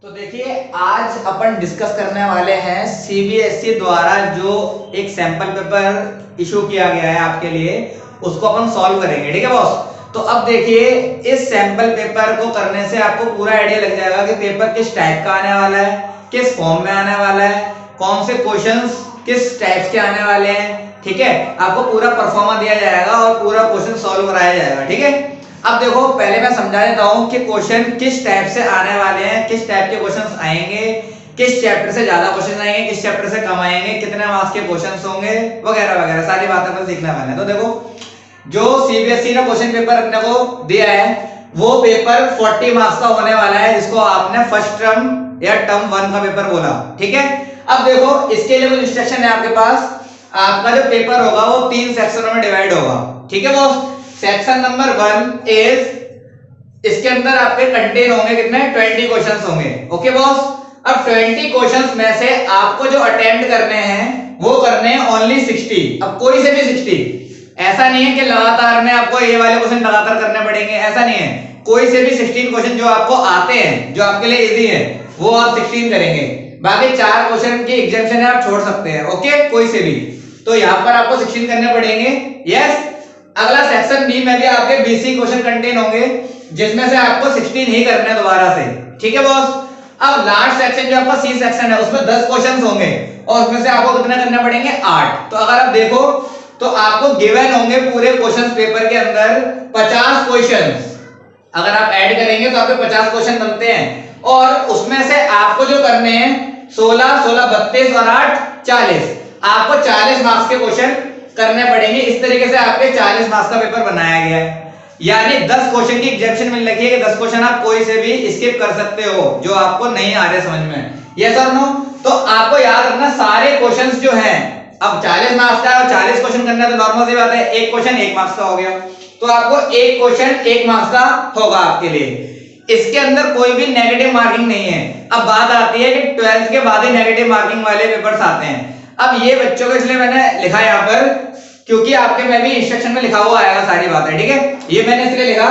तो देखिए आज अपन डिस्कस करने वाले हैं सीबीएसई द्वारा जो एक सैंपल पेपर इशू किया गया है आपके लिए, उसको अपन सॉल्व करेंगे। ठीक है बॉस। तो अब देखिए इस सैंपल पेपर को करने से आपको पूरा आइडिया लग जाएगा कि पेपर किस टाइप का आने वाला है, किस फॉर्म में आने वाला है, कौन से क्वेश्चंस किस टाइप के आने वाले हैं। ठीक है, आपको पूरा परफॉर्मा दिया जाएगा और पूरा क्वेश्चन सॉल्व कराया जाएगा। ठीक है, अब देखो पहले मैं समझा देता हूं कि क्वेश्चन किस टाइप से आने वाले हैं, किस टाइप के क्वेश्चंस आएंगे, किस चैप्टर से ज्यादा क्वेश्चन आएंगे, किस चैप्टर से कम आएंगे, कितने मार्क्स के क्वेश्चंस होंगे वगैरह वगैरह सारी बातें पर सीखने वाले हैं। तो देखो जो सीबीएसई ने क्वेश्चन पेपर अपने को दिया है वो पेपर 40 मार्क्स का होने वाला है, जिसको आपने फर्स्ट टर्म या टर्म 1 का पेपर बोला। ठीक है, अब देखो इसके लिए कुछ इंस्ट्रक्शन है आपके पास। आपका जो पेपर होगा वो 3 सेक्शनों में डिवाइड होगा। ठीक है बॉस। सेक्शन नंबर 1 इज, इसके अंदर आपके कंटेन होंगे कितने 20 क्वेश्चंस होंगे। Okay boss. अब 20 क्वेश्चंस में से आपको जो अटेम्प्ट करने हैं वो करने हैं ओनली 60। अब कोई से भी 60, ऐसा नहीं है कि लगातार में आपको ये वाले क्वेश्चन लगातार करने पड़ेंगे, ऐसा नहीं है। कोई से भी 16 क्वेश्चन जो आपको आते हैं, जो आपके लिए इजी है, वो आप 16 करेंगे। बाकी 4 क्वेश्चन की एग्जाम्पशन है, आप छोड़ सकते हैं। ओके, कोई से भी। तो यहाँ पर आपको 16 करने पड़ेंगे। यस। अगला सेक्शन बी में भी आपके 20 क्वेश्चन कंटेन होंगे, जिसमें से आपको 16 ही करने दोबारा से। ठीक है बॉस। अब लास्ट सेक्शन जो आपका सी सेक्शन है उसमें 10 क्वेश्चंस होंगे और उसमें से आपको कितने करने पड़ेंगे 8। तो अगर आप देखो तो आपको गिवन होंगे पूरे क्वेश्चन पेपर के अंदर 50 क्वेश्चंस। अगर आप ऐड करेंगे तो आपके 50 क्वेश्चन बनते हैं और उसमें से आपको जो करने हैं 16 16 32 और 8 40। आपको 40 मार्क्स के क्वेश्चन करने पड़ेंगे। इस तरीके से आपके 40 मार्क्स का पेपर बनाया गया है। यानी 10 क्वेश्चन की एग्जाम्पशन मिल रखी है कि 10 क्वेश्चन आप कोई से भी स्किप कर सकते हो जो आपको नहीं आ रहे समझ में। यस और नो। तो आपको याद रखना सारे क्वेश्चंस जो हैं, अब 40 मार्क्स का और 40 क्वेश्चन करना है तो नॉर्मल सी बात है, एक क्वेश्चन 1 मार्क्स का हो गया। तो आपको एक क्वेश्चन 1 मार्क्स का होगा आपके लिए। इसके अंदर कोई भी नेगेटिव मार्किंग नहीं है। अब बात आती है कि 12th के बाद ही नेगेटिव मार्किंग वाले पेपर्स आते हैं। अब ये बच्चों को इसलिए मैंने लिखा यहाँ पर क्योंकि आपके में भी इंस्ट्रक्शन में लिखा हुआ आएगा सारी बातें। ठीक है, ये मैंने इसलिए लिखा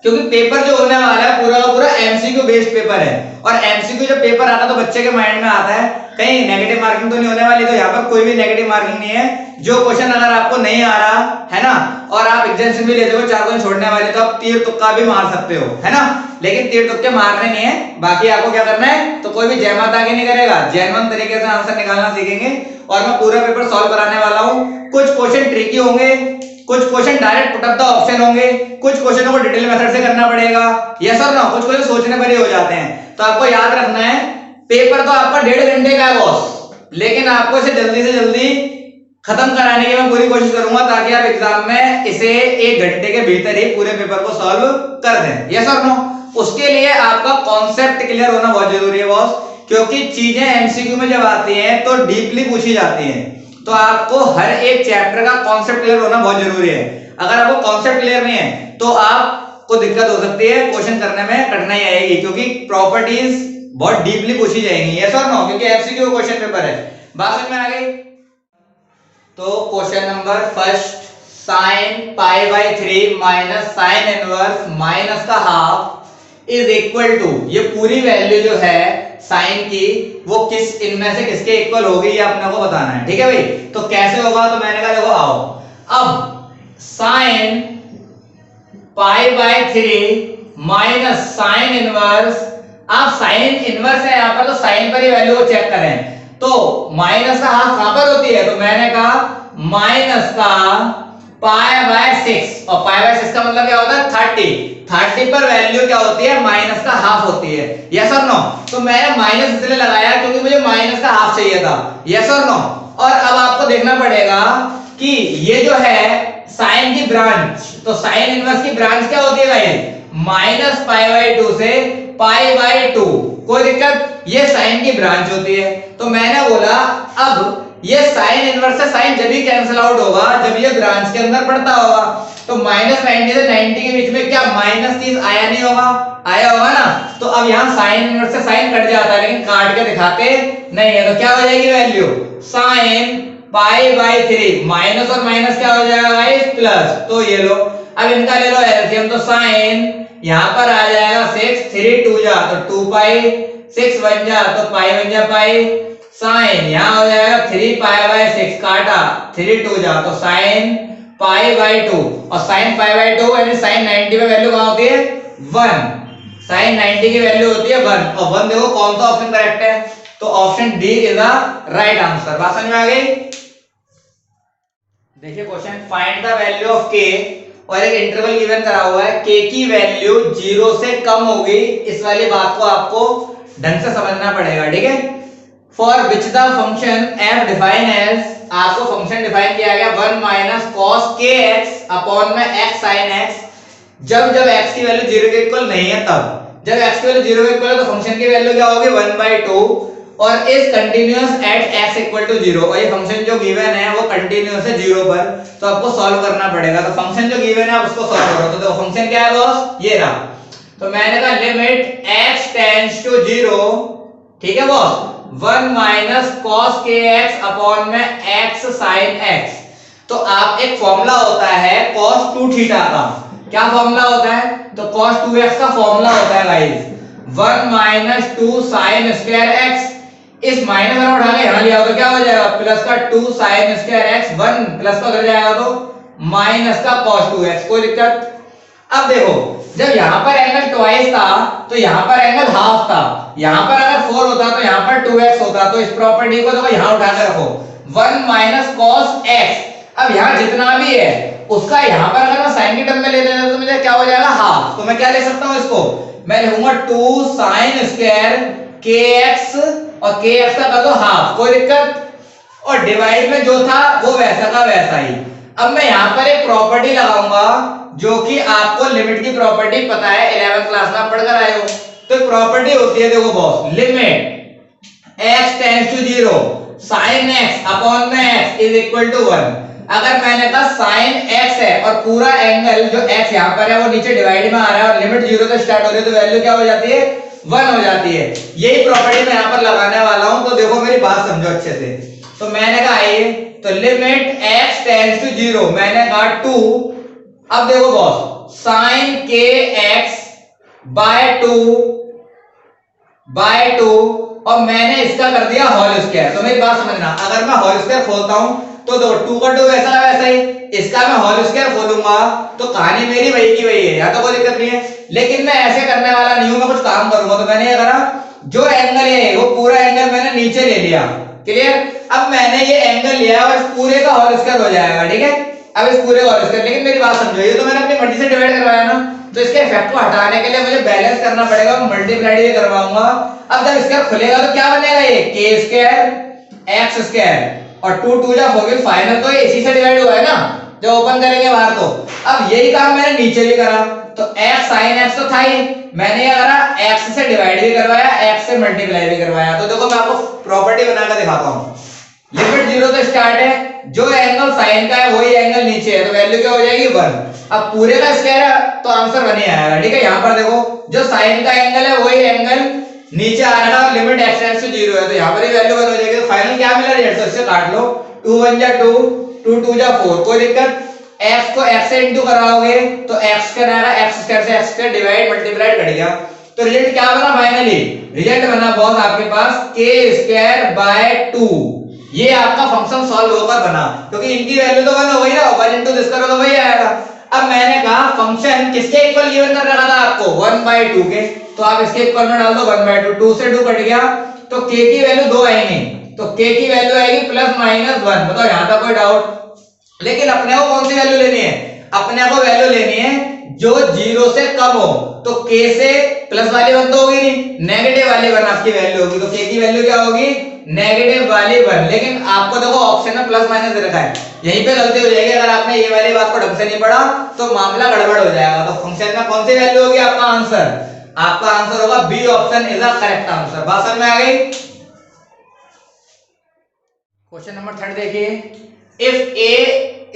क्योंकि पेपर जो होने वाला है पूरा का पूरा एमसीक्यू बेस्ड पेपर है और एमसीक्यू जब पेपर आता है तो बच्चे के माइंड में आता है कहीं नेगेटिव मार्किंग तो नहीं होने वाली। तो यहाँ पर कोई भी नेगेटिव मार्किंग नहीं है। जो क्वेश्चन अगर आपको नहीं आ रहा है ना और आप एग्जाम्शन भी लेते हो 4 क्वेश्चन छोड़ने वाले, तो आप तीर तुक्का भी मार सकते हो, है ना। लेकिन तीर तुक्के मारने नहीं है। बाकी आपको क्या करना है, तो कोई भी जय माता की नहीं करेगा, जेन्युइन तरीके से आंसर निकालना सीखेंगे और मैं पूरा पेपर सॉल्व कराने वाला हूँ। कुछ क्वेश्चन ट्रिकी होंगे, कुछ question direct put up the option होंगे, कुछ क्वेश्चनों को डिटेल मेथड से करना पड़ेगा। यस और नो। कुछ क्वेश्चन सोचने पर ही हो जाते हैं। तो आपको याद रखना है पेपर तो आपका 1.5 घंटे का है बॉस, लेकिन आपको इसे जल्दी से जल्दी खत्म कराने की मैं पूरी कोशिश करूंगा ताकि आप एग्जाम में इसे 1 घंटे के भीतर ही पूरे पेपर को सॉल्व कर दें। यस और नो। उसके लिए आपका कॉन्सेप्ट क्लियर होना बहुत जरूरी है बॉस, क्योंकि चीजें एमसीक्यू में जब आती हैं तो डीपली पूछी जाती हैं। तो आपको हर एक चैप्टर का कॉन्सेप्ट क्लियर होना बहुत जरूरी है। अगर आपको कॉन्सेप्ट क्लियर नहीं है तो आपको दिक्कत हो सकती है, क्वेश्चन करने में कठिनाई आएगी क्योंकि प्रॉपर्टीज बहुत डीपली पूछी जाएंगी। यस और नो, क्योंकि एमसीक्यू क्वेश्चन पेपर है। बात समझ में आ गई। तो question number first, sin π/3 minus sin inverse minus का हाफ इज इक्वल टू, ये पूरी वैल्यू जो है साइन की वो किस इनमें से किसके इक्वल होगी ये अपने को बताना है। ठीक है भाई। तो कैसे होगा, तो मैंने कहा देखो आओ, अब sin π/3 माइनस साइन इनवर्स, आप साइन इनवर्स है यहाँ पर तो साइन पर ही वैल्यू को चेक करें। तो माइनस का हाफ कहां पर होती है, तो मैंने कहा माइनस का π/6 और π/6 का मतलब क्या होता है 30 पर वैल्यू क्या होती है, माइनस का हाफ होती है। यस और नो। तो मैंने माइनस इसलिए लगाया क्योंकि मुझे माइनस का हाफ चाहिए था। यस और नो। और अब आपको देखना पड़ेगा कि ये जो है साइन की ब्रांच, तो साइन इनवर्स की ब्रांच क्या होती है भाई, माइनस π/2 से π/2। कोई दिक्कत, ये साइन की ब्रांच होती है। तो मैंने बोला अब ये साइन इनवर्स से साइन जब ही कैंसिल आउट होगा जब ये ब्रांच के अंदर पड़ता होगा। तो -90 से 90 के बीच में क्या -30 आया नहीं होगा, आया होगा ना। तो अब यहाँ साइन इनवर्स से साइन कट जाता है लेकिन काट के दिखाते नहीं है। तो क्या हो जाएगी वैल्यू, साइन π/3 माइनस और माइनस क्या हो जाएगा गाइस, प्लस। तो ये लो, अब इनका ले लो एलसीएम, तो साइन यहाँ पर आ जाएगा 6 3 2 जा तो 2π 6 बन जा तो पाई बन जा पाई, साइन यहाँ हो जाएगा 3 पाई बाय 6, काटा 3 2 जा तो साइन पाई बाय 2, और साइन पाई बाय 2 यानी साइन 90 में वैल्यू कहाँ होती है 1, साइन 90 की वैल्यू होती है 1, और 1 देखो कौन सा ऑप्शन करेक्ट है, तो option D is the right answer. बात समझ में आ गई। देखिए question, find the value of के, और एक इंटरवल गिवन करा हुआ है, के की वैल्यू 0 से कम होगी, इस वाली बात को आपको ढंग से समझना पड़ेगा, ठीक है। For which the function f define as, आपको फंक्शन डिफाइन किया गया 1 माइनस cos kx अपॉन में x sin x, जब x की वैल्यू 0 के इक्वल नहीं है तब, जब x की वैल्यू 0 के इक्वल है तो फंक्शन की वैल्यू क्या होगी 1/2, और is continuous at x equal to 0, और ये फंक्शन जो गिवन है वो कंटीन्यूअस है 0 पर, तो आपको सॉल्व करना पड़ेगा। तो फंक्शन जो गिवन है आप उसको सॉल्व करो, तो देखो फंक्शन क्या है बॉस, ये रहा, तो मैंने कहा लिमिट x टेंड्स टू 0, ठीक है boss, 1 minus cos kx upon में x sin x, तो आप एक फॉर्मूला होता है cos 2 थीटा का, क्या फॉर्मूला होता है, तो cos 2x का फॉर्मूला होता है guys 1 minus 2 sin square x, इस माइनस वाला उठा के यहां लिया तो क्या हो जाएगा प्लस का 2 sin स्क्वायर x, 1 प्लस का उधर जाएगा तो माइनस का cos 2x, कोई दिक्कत। अब देखो जब यहाँ पर एंगल ट्वाइस था तो यहाँ पर एंगल हाफ था, यहाँ पर अगर 4 होता तो यहाँ पर 2x होता, तो इस प्रॉपर्टी को देखो यहाँ उठा के रखो 1 माइनस cos x, अब यहाँ जितना भी है उसका यहाँ पर अगर मैं साइन की टर्म में ले लेता तो मुझे क्या हो जाएगा हाफ, तो मैं क्या ले सकता हूँ इसको, मैं लिखूंगा 2 sin स्क्वायर kx, और kx का कर दो हाफ, कोई दिक्कत, और डिवाइड में जो था वो वैसा का वैसा ही। अब मैं यहाँ पर एक प्रॉपर्टी लगाऊंगा जो कि आपको लिमिट की प्रॉपर्टी पता है, 11th क्लास में आप पढ़कर आए हो, तो प्रॉपर्टी होती है देखो boss, limit x tends to 0 sin x upon में x इज इक्वल टू 1, अगर मैंने कहा sin x है और पूरा एंगल जो x यहाँ पर है वो नीचे डिवाइड में आ रहा है और लिमिट 0 से स्टार्ट हो रही है, तो वैल्यू क्या हो जाती है 1 हो जाती है, यही प्रॉपर्टी मैं यहाँ पर लगाने वाला हूं, तो देखो मेरी बात समझो अच्छे से। तो मैंने कहा ये, तो लिमिट x टेंड्स टू 0, मैंने कहा 2, अब देखो बॉस sin kx बाय 2 और मैंने इसका कर दिया होल स्क्वायर, तो मेरी बात समझना, अगर मैं होल स्क्वायर खोलता हूं तो दो 2 का 2 वैसा वैसा ही, इसका मैं होल स्क्वायर खोलूंगा तो कहानी मेरी वही की वही है, या तो कोई दिक्कत नहीं है, लेकिन मैं ऐसे करने वाला नहीं हूं, मैं कुछ काम करूंगा। तो मैंने ये करा, जो एंगल है वो पूरा एंगल मैंने नीचे ले लिया, क्लियर, अब मैंने ये एंगल लिया और इस पूरे का होल स्क्वायर हो जाएगा, ठीक है, अब इस पूरे का होल स्क्वायर, लेकिन मेरी बात समझो, ये तो मैंने अपनी मर्जी से डिवाइड करवाया ना, तो इसके इफेक्ट को हटाने के लिए मुझे बैलेंस करना पड़ेगा, मल्टीप्लाई भी करवाऊंगा। अब जब इसका खुलेगा तो क्या बनेगा, ये k स्क्वायर x स्क्वायर और 2 2 जा 4, फाइनल तो ये इसी से डिवाइड हुआ है ना, जब ओपन करेंगे बाहर तो। अब यही काम मैंने नीचे भी करा, तो x sin x तो था ही, मैंने ये करा x से डिवाइड भी करवाया, x से मल्टीप्लाई भी करवाया। तो देखो मैं आपको प्रॉपर्टी बनाकर दिखाता हूं, लिमिट 0 से स्टार्ट है, जो एंगल sin का है वही एंगल नीचे है, तो वैल्यू क्या हो जाएगी 1, अब पूरे का स्क्वायर है तो आंसर 1 ही आएगा, ठीक है। यहाँ पर देखो जो sin का एंगल है वही एंगल नीचे आ रहा है, लिमिट x टेंड्स टू 0 है, तो यहाँ पर ही वैल्यू 1 हो जाएगी, तो फाइनल क्या मिला रिजल्ट, तो इससे काट लो, 2 1 जा 2, 2 2 जा 4, कोई दिक्कत, x को x से इंटू कराओगे तो x स्क्वायर आएगा, x स्क्वायर से x square divide multiply cut गया, तो रिजल्ट क्या बना फाइनली, रिजल्ट बना बॉस आपके पास k स्क्वायर बाय 2, ये आपका फंक्शन सॉल्व होकर बना, क्योंकि इनकी वैल्यू तो 1 हो गई ना, 1 इंटू दिस करो तो वही आएगा। अब मैंने कहा फंक्शन किसके इक्वल गिवन कर रखा था आपको 1/2 के, तो आप इसके इक्वल में डाल दो 1/2, 2 से 2 कट गया तो k की वैल्यू 2 आएगी, तो k की वैल्यू आएगी प्लस माइनस 1, बताओ यहां तक कोई डाउट। लेकिन अपने को कौन सी वैल्यू लेनी है, अपने को वैल्यू लेनी है जो 0 से कम हो, तो k से प्लस वाली 1 तो होगी नहीं, नेगेटिव वाली 1 आपकी वैल्यू होगी, तो k की वैल्यू क्या होगी नेगेटिव वाली 1, लेकिन आपको देखो ऑप्शन में प्लस माइनस दे रखा है, यहीं पे गलती हो जाएगी, अगर आपने ये वाली बात को ढंग से नहीं पढ़ा तो मामला गड़बड़ हो जाएगा। तो फंक्शन में कौन सी वैल्यू होगी आपका आंसर, आपका आंसर होगा B option is the correct answer. बात समझ में आ गई। क्वेश्चन नंबर 3 देखिए, if A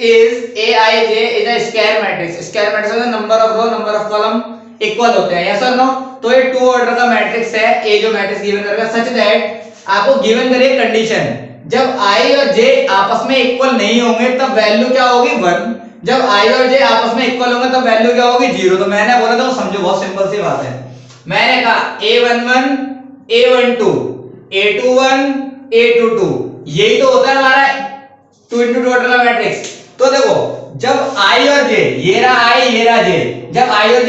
is Aij is a square matrix, square matrix में number of row number of column equal होते हैं, यस और नो, तो ये 2 ऑर्डर का मैट्रिक्स है, A जो मैट्रिक्स गिवन करेगा सच दैट आपको गिवन करे कंडीशन, जब I और J आपस में इक्वल नहीं होंगे तब वैल्यू क्या होगी 1, जब I और J आपस में इक्वल होंगे तब वैल्यू क्या होगी 0। तो मैंने बोला था समझो बहुत सिंपल सी बात है, मैंने कहा A11 A12 A21 A22, यही तो होता है हमारा 2 into 2 ऑर्डर का मैट्रिक्स। तो देखो जब I और J, ये रहा I ये रहा J, जब I और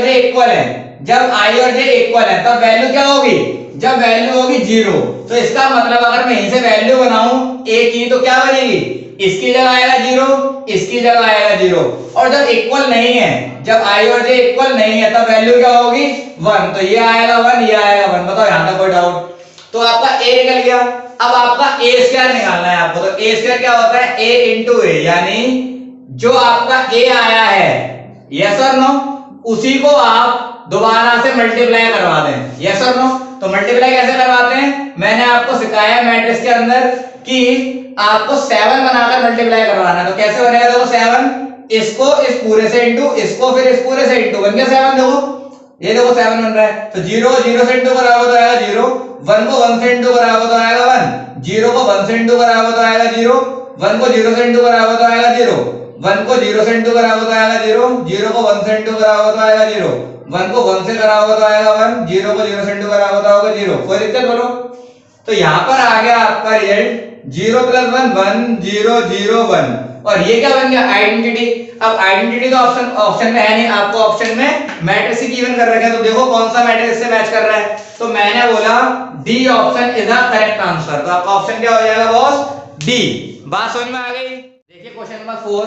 J इक्वल है, जब I और J इक्वल है तब वैल्यू क्या होगी, जब वैल्यू होगी 0। तो इसका मतलब अगर मैं यहीं से वैल्यू बनाऊं A की तो क्या बनेगी, इसकी जगह आएगा 0, इसकी जगह आएगा 0। और जब इक्वल नहीं है, जब I और J इक्वल नहीं है तब वैल्यू क्या होगी 1। तो ये आएगा 1, ये आएगा 1। बताओ यहां तक कोई डाउट? तो आपका A निकल गया। अब आपका A स्क्वायर निकालना है आपको। तो A स्क्वायर क्या होता है, A इंटू A, यानी जो आपका A आया है, यस और नो, उसी को आप दोबारा से मल्टीप्लाई करवा दें, यस और नो। तो मल्टीप्लाई कैसे करवाते हैं, मैंने आपको सिखाया मैट्रिक्स के अंदर कि आपको 7 बनाकर मल्टीप्लाई करवाना है। तो कैसे बनेगा, देखो 7, इसको इस पूरे से इंटू, इसको फिर इस पूरे से इंटू, बन गया 7। देखो ये देखो 7 बन रहा है। तो 0 से इंटू कराओगे तो आएगा 0, 1 को 1 से इंटू कराओगे तो आएगा 1, 0 को 1 से इंटू कराओगे तो आएगा 0, 1 को 0 से इंटू कराओगे तो आएगा 0, 1 को 0 से इंटू कराओगे तो आएगा 0, 0 को 1 से इंटू कराओगे तो आएगा 0, 1 को 1 से कराओगे तो आएगा 1, 0 को 0 से इंटू कराओगे तो आएगा 0। कोई दिक्कत बोलो? तो यहाँ पर आ गया आपका रिजल्ट 0 + 1 1 0 0 1। और ये क्या बन गया, आइडेंटिटी। अब आइडेंटिटी तो ऑप्शन में है नहीं, आपको ऑप्शन में मैट्रिक्स गिवन कर रखा है। तो देखो कौन सा मैट्रिक्स से मैच कर रहा है। तो मैंने बोला D option is the correct answer. तो आपका ऑप्शन क्या हो जाएगा बॉस, डी। बात समझ में आ गई? देखिए question number 4,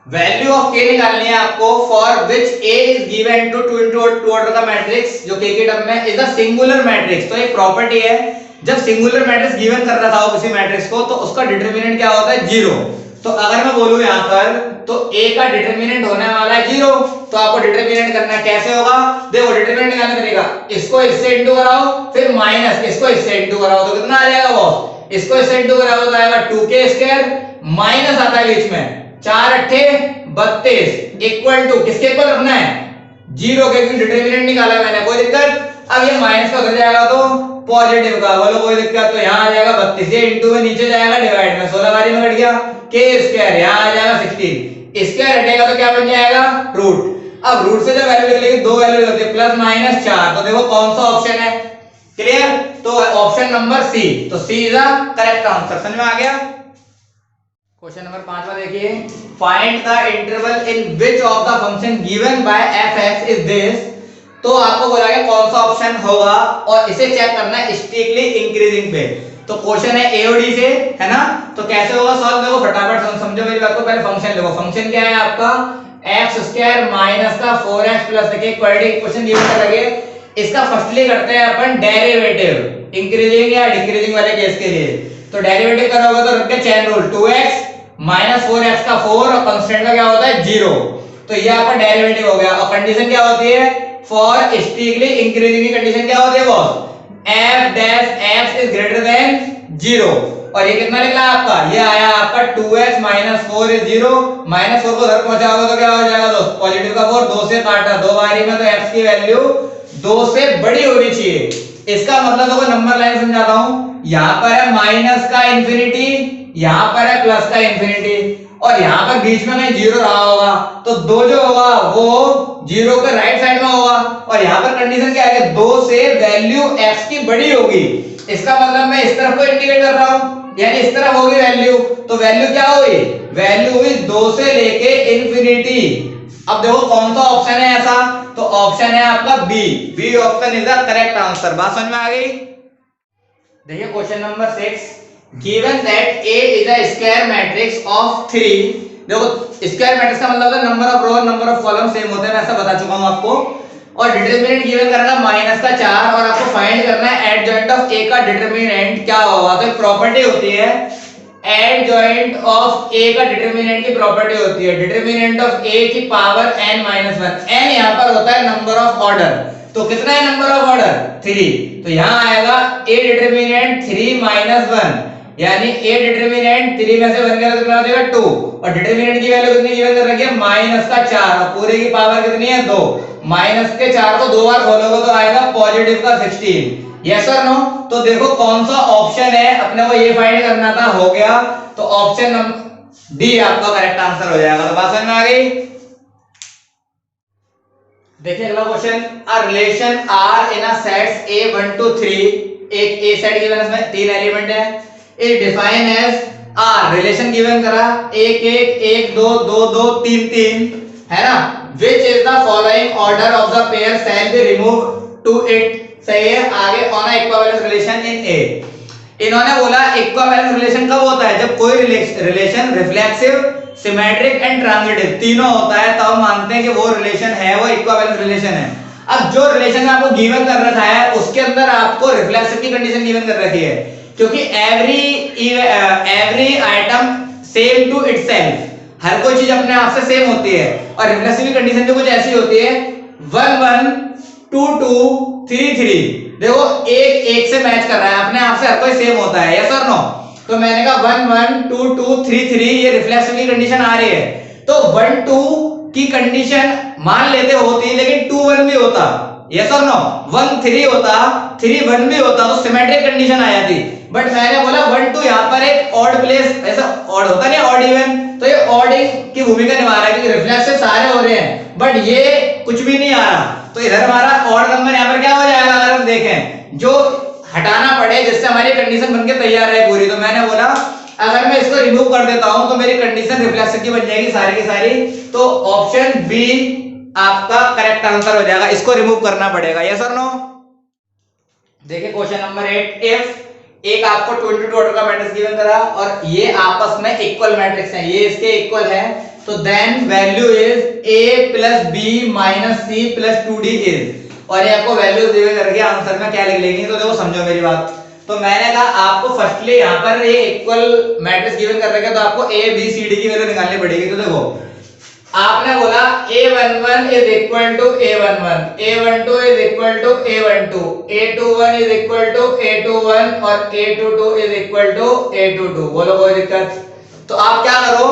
value of k निकालनी है आपको for which a is given to 2 into 2 order का मैट्रिक्स, जो k के टर्म में इज अ सिंगुलर मैट्रिक्स। तो एक प्रॉपर्टी है, जब सिंगुलर मैट्रिक्स गिवन कर रहा था हो किसी मैट्रिक्स को, तो उसका डिटरमिनेंट क्या होता है, 0। तो अगर मैं बोलूं यहां पर तो a का डिटरमिनेंट होने वाला है 0, तो आपको डिटरमिनेंट करना है। कैसे होगा, देखो डिटरमिनेंट निकालने का तरीका, इसको इससे इंटू कराओ, फिर माइनस इसको इससे इंटू कराओ, तो कितना आ जाएगा बॉस, इसको इससे इंटू कराओ तो आएगा 2k² माइनस आता है बीच में 4 8 32 इक्वल टू, किसके इक्वल रखना है, 0 के, क्योंकि डिटरमिनेंट निकाला मैंने। कोई दिक्कत? अब ये माइनस का उधर जाएगा तो पॉजिटिव का, बोलो कोई दिक्कत? तो यहाँ आ जाएगा 32, ये इंटू में नीचे जाएगा डिवाइड में, 16 बारी में कट गया, k², यहाँ आ जाएगा 16, स्क्वायर हटेगा तो क्या बन जाएगा, रूट। अब रूट से जब वैल्यू निकलेगी, दो वैल्यू होती है प्लस माइनस 4। तो देखो कौन सा ऑप्शन है, क्लियर? तो ऑप्शन नंबर सी। तो C is the correct answer. समझ में आ गया? क्वेश्चन नंबर 5 में देखिए, find the interval in which of the function given by fx is this. तो आपको बोला गया कौन सा ऑप्शन होगा और इसे चेक करना है स्ट्रिक्टली इंक्रीजिंग पे। तो क्वेश्चन है ए और डी से, है ना? तो कैसे होगा सॉल्व, देखो फटाफट समझो मेरी बात को। पहले फंक्शन देखो, फंक्शन क्या है आपका, x² माइनस का 4x प्लस, देखिए क्वाड्रेटिक इक्वेशन गिवन कर लगे, इसका फर्स्टली करते हैं अपन डेरिवेटिव इंक्रीजिंग या डिक्रीजिंग वाले केस के लिए। तो डेरिवेटिव करोगे तो रख के chain rule, 2x minus 4x का 4 और कांस्टेंट का क्या होता है 0। तो ये आपका डेरिवेटिव हो गया। और कंडीशन क्या होती है, फॉर स्ट्रिक्टली इंक्रीजिंग की कंडीशन क्या होती है boss, f dash x is greater than 0। और ये कितना निकला आपका, ये आया आपका 2x माइनस 4 इज 0, माइनस 4 को उधर पहुंचाओगे तो क्या हो जाएगा दोस्त, पॉजिटिव का 4, 2 से काटा, 2 बारी में, तो x की वैल्यू 2 से बड़ी होनी चाहिए। इसका मतलब देखो नंबर लाइन समझाता हूं, यहां पर है माइनस का इंफिनिटी, यहां पर है प्लस का इंफिनिटी, और यहां पर बीच में कहीं 0 रहा होगा, तो 2 जो होगा वो 0 के राइट साइड में होगा। और यहां पर कंडीशन क्या है, 2 से वैल्यू x की बड़ी होगी। इसका मतलब मैं इस तरफ को इंडिकेट कर रहा हूं, यानी इस तरफ होगी वैल्यू, तो वैल्यू क्या हुई, वैल्यू हुई 2 से लेके इंफिनिटी। अब देखो कौन सा ऑप्शन है ऐसा, तो ऑप्शन है आपका B. B option is the correct answer. बात समझ में आ गई? देखिए question number 6, given that A is a square matrix of 3। देखो स्क्वायर मैट्रिक्स का मतलब होता है number of row number of column same होते हैं, मैं ऐसा बता चुका हूं आपको। और डिटरमिनेंट गिवन करना माइनस का 4, और आपको फाइंड करना है एडजॉइंट ऑफ A का डिटरमिनेंट क्या होगा। तो एक प्रॉपर्टी होती है एडजॉइंट ऑफ A का डिटरमिनेंट की प्रॉपर्टी होती है डिटरमिनेंट ऑफ A की पावर n-1। n यहां पर होता है नंबर ऑफ ऑर्डर, तो कितना है नंबर ऑफ ऑर्डर 3। तो यहां आएगा A डिटरमिनेंट 3 - 1, यानी A डिटरमिनेंट 3 में से 1 गया तो कितना हो जाएगा 2, और डिटरमिनेंट की वैल्यू कितनी गिवन कर रखी है माइनस का 4, और पूरे की पावर कितनी है 2। माइनस के 4 को 2 बार खोलोगे तो आएगा पॉजिटिव का 16। यस और नो? तो देखो कौन सा ऑप्शन है, अपने को ये फाइंड करना था, हो गया। तो ऑप्शन नंबर डी आपका करेक्ट आंसर हो जाएगा। तो बात समझ में आ गई? देखिए अगला question, a relation R in a sets A 1 to 3, एक ए सेट गिवन है, इसमें 3 एलिमेंट है, is define as R, relation given करा 1 1 1 2 2 2 3 3 है ना, which is the following order of the pair shall be remove to it, सही है। आगे on a equivalence relation in A, इन्होंने बोला इक्विवेलेंस रिलेशन कब होता है, जब कोई relation reflexive, symmetric and transitive तीनों होता है, तब मानते हैं कि वो रिलेशन है, वो इक्विवेलेंस रिलेशन है। अब जो रिलेशन आपको गिवन कर रखा है उसके अंदर आपको रिफ्लेक्सिव की कंडीशन गिवन कर रखी है, क्योंकि every item same to itself, हर कोई चीज अपने आप से सेम होती है, और रिफ्लेक्सिव की कंडीशन भी कुछ ऐसी होती है 1 1 2 2 3 3, देखो एक एक से मैच कर रहा है, अपने आप से हर कोई सेम होता है, यस और नो। तो मैंने कहा 1 1 2 2 3 3 ये रिफ्लेक्सिव की कंडीशन आ रही है, तो 1 2 की कंडीशन मान लेते होती, लेकिन 2 1 भी होता, यस और नो, 1 3 होता, 3 1 भी होता, तो सिमेट्रिक कंडीशन आ जाती। बट मैंने बोला 1 2 यहाँ पर एक ऑड प्लेस, ऐसा ऑड होता नहीं, ऑड इवन, तो ये ऑडिंग की भूमिका निभा रहा है, क्योंकि रिफ्लेक्सिव सारे हो रहे हैं, बट ये कुछ भी नहीं आ रहा, तो इधर हमारा ऑड नंबर यहाँ पर क्या हो जाएगा, अगर हम देखें जो हटाना पड़े जिससे हमारी कंडीशन बनके तैयार है पूरी, तो मैंने बोला अगर मैं इसको रिमूव कर देता हूं तो मेरी कंडीशन रिफ्लेक्सिव की बन जाएगी सारी की सारी, तो ऑप्शन बी आपका करेक्ट आंसर हो जाएगा, इसको रिमूव करना पड़ेगा, यस और नो। देखिए क्वेश्चन नंबर 8, इफ एक आपको 22 ऑर्डर का मैट्रिक्स गिवन करा और ये आपस में इक्वल मैट्रिक्स है, ये इसके इक्वल है, तो then value is a plus B minus C plus 2d is, और ये आपको वैल्यू दिए करके आंसर में क्या लिख लेंगे, तो देखो समझो मेरी बात। तो मैंने कहा आपको फर्स्टली यहाँ पर ये इक्वल मैट्रिक्स गिवन कर रखे, तो आपको a b c d की वैल्यू निकालनी पड़ेगी। तो देखो आपने बोला a11 is equal to a11, a12 is equal to a12, a21 is equal to a21 और a22 is equal to a22, बोलो कोई दिक्कत। तो आप क्या करो,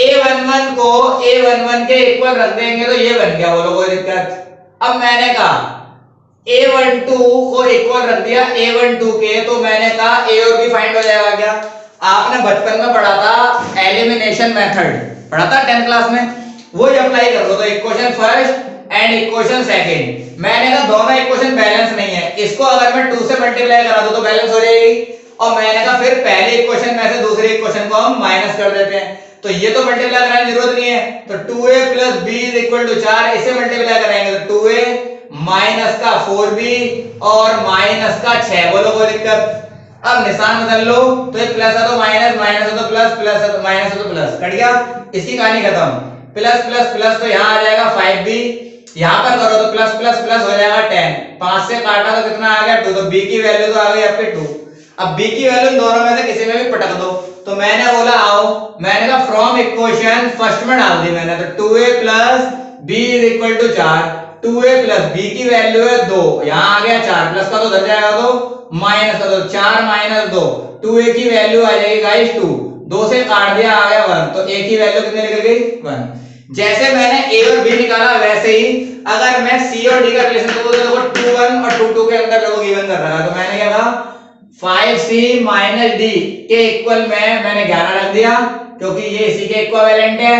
a11 को a11 के इक्वल रख देंगे तो ये बन गया, बोलो कोई दिक्कत। अब मैंने कहा a12 को इक्वल रख दिया a12 के, तो मैंने कहा a और b फाइंड हो जाएगा क्या। आपने बचपन में पढ़ा था एलिमिनेशन मेथड, पढ़ा था 10th क्लास में, वो ही अप्लाई कर लो। तो equation first and equation second, मैंने कहा दोनों इक्वेशन बैलेंस नहीं है, इसको अगर मैं 2 से मल्टीप्लाई करा दूं तो बैलेंस हो जाएगी, और मैंने कहा फिर पहले इक्वेशन में से दूसरे इक्वेशन को हम माइनस कर देते हैं, तो ये तो मल्टीप्लाई कराने की जरूरत नहीं है, तो 2a plus b is equal to 4, इसे मल्टीप्लाई कराएंगे तो 2a माइनस का 4b और माइनस का 6, बोलो कोई दिक्कत। अब निशान बदल लो, तो ये प्लस है तो माइनस, माइनस है तो प्लस, प्लस है तो माइनस है तो प्लस, कट गया, इसकी कहानी खत्म। प्लस प्लस प्लस तो यहाँ आ जाएगा 5b, यहाँ पर करो तो प्लस प्लस प्लस हो जाएगा 10, 5 से काटा तो कितना आ गया 2, तो b की वैल्यू तो आ गई आपके 2। अब b की वैल्यू दोनों में से किसी में भी पटक दो, तो मैंने बोला आओ, मैंने कहा फ्रॉम इक्वेशन फर्स्ट में डाल दी मैंने, तो 2a plus b is equal to 4, 2a plus b की वैल्यू है 2, यहाँ आ गया 4, प्लस का तो उधर जाएगा तो माइनस का, तो 4 माइनस 2, 2a की वैल्यू आ जाएगी गाइस 2, 2 से काट दिया आ गया 1, तो a की वैल्यू कितनी निकल गई 1। जैसे मैंने a और b निकाला वैसे ही अगर मैं c और d का रिलेशन देखो तो देखो 2 1 और 2 2 के अंदर लोगों गिवन कर रहा है, तो मैंने क्या कहा 5c माइनस d के इक्वल में मैंने 11 रख दिया, क्योंकि ये इसी के इक्विवेलेंट है,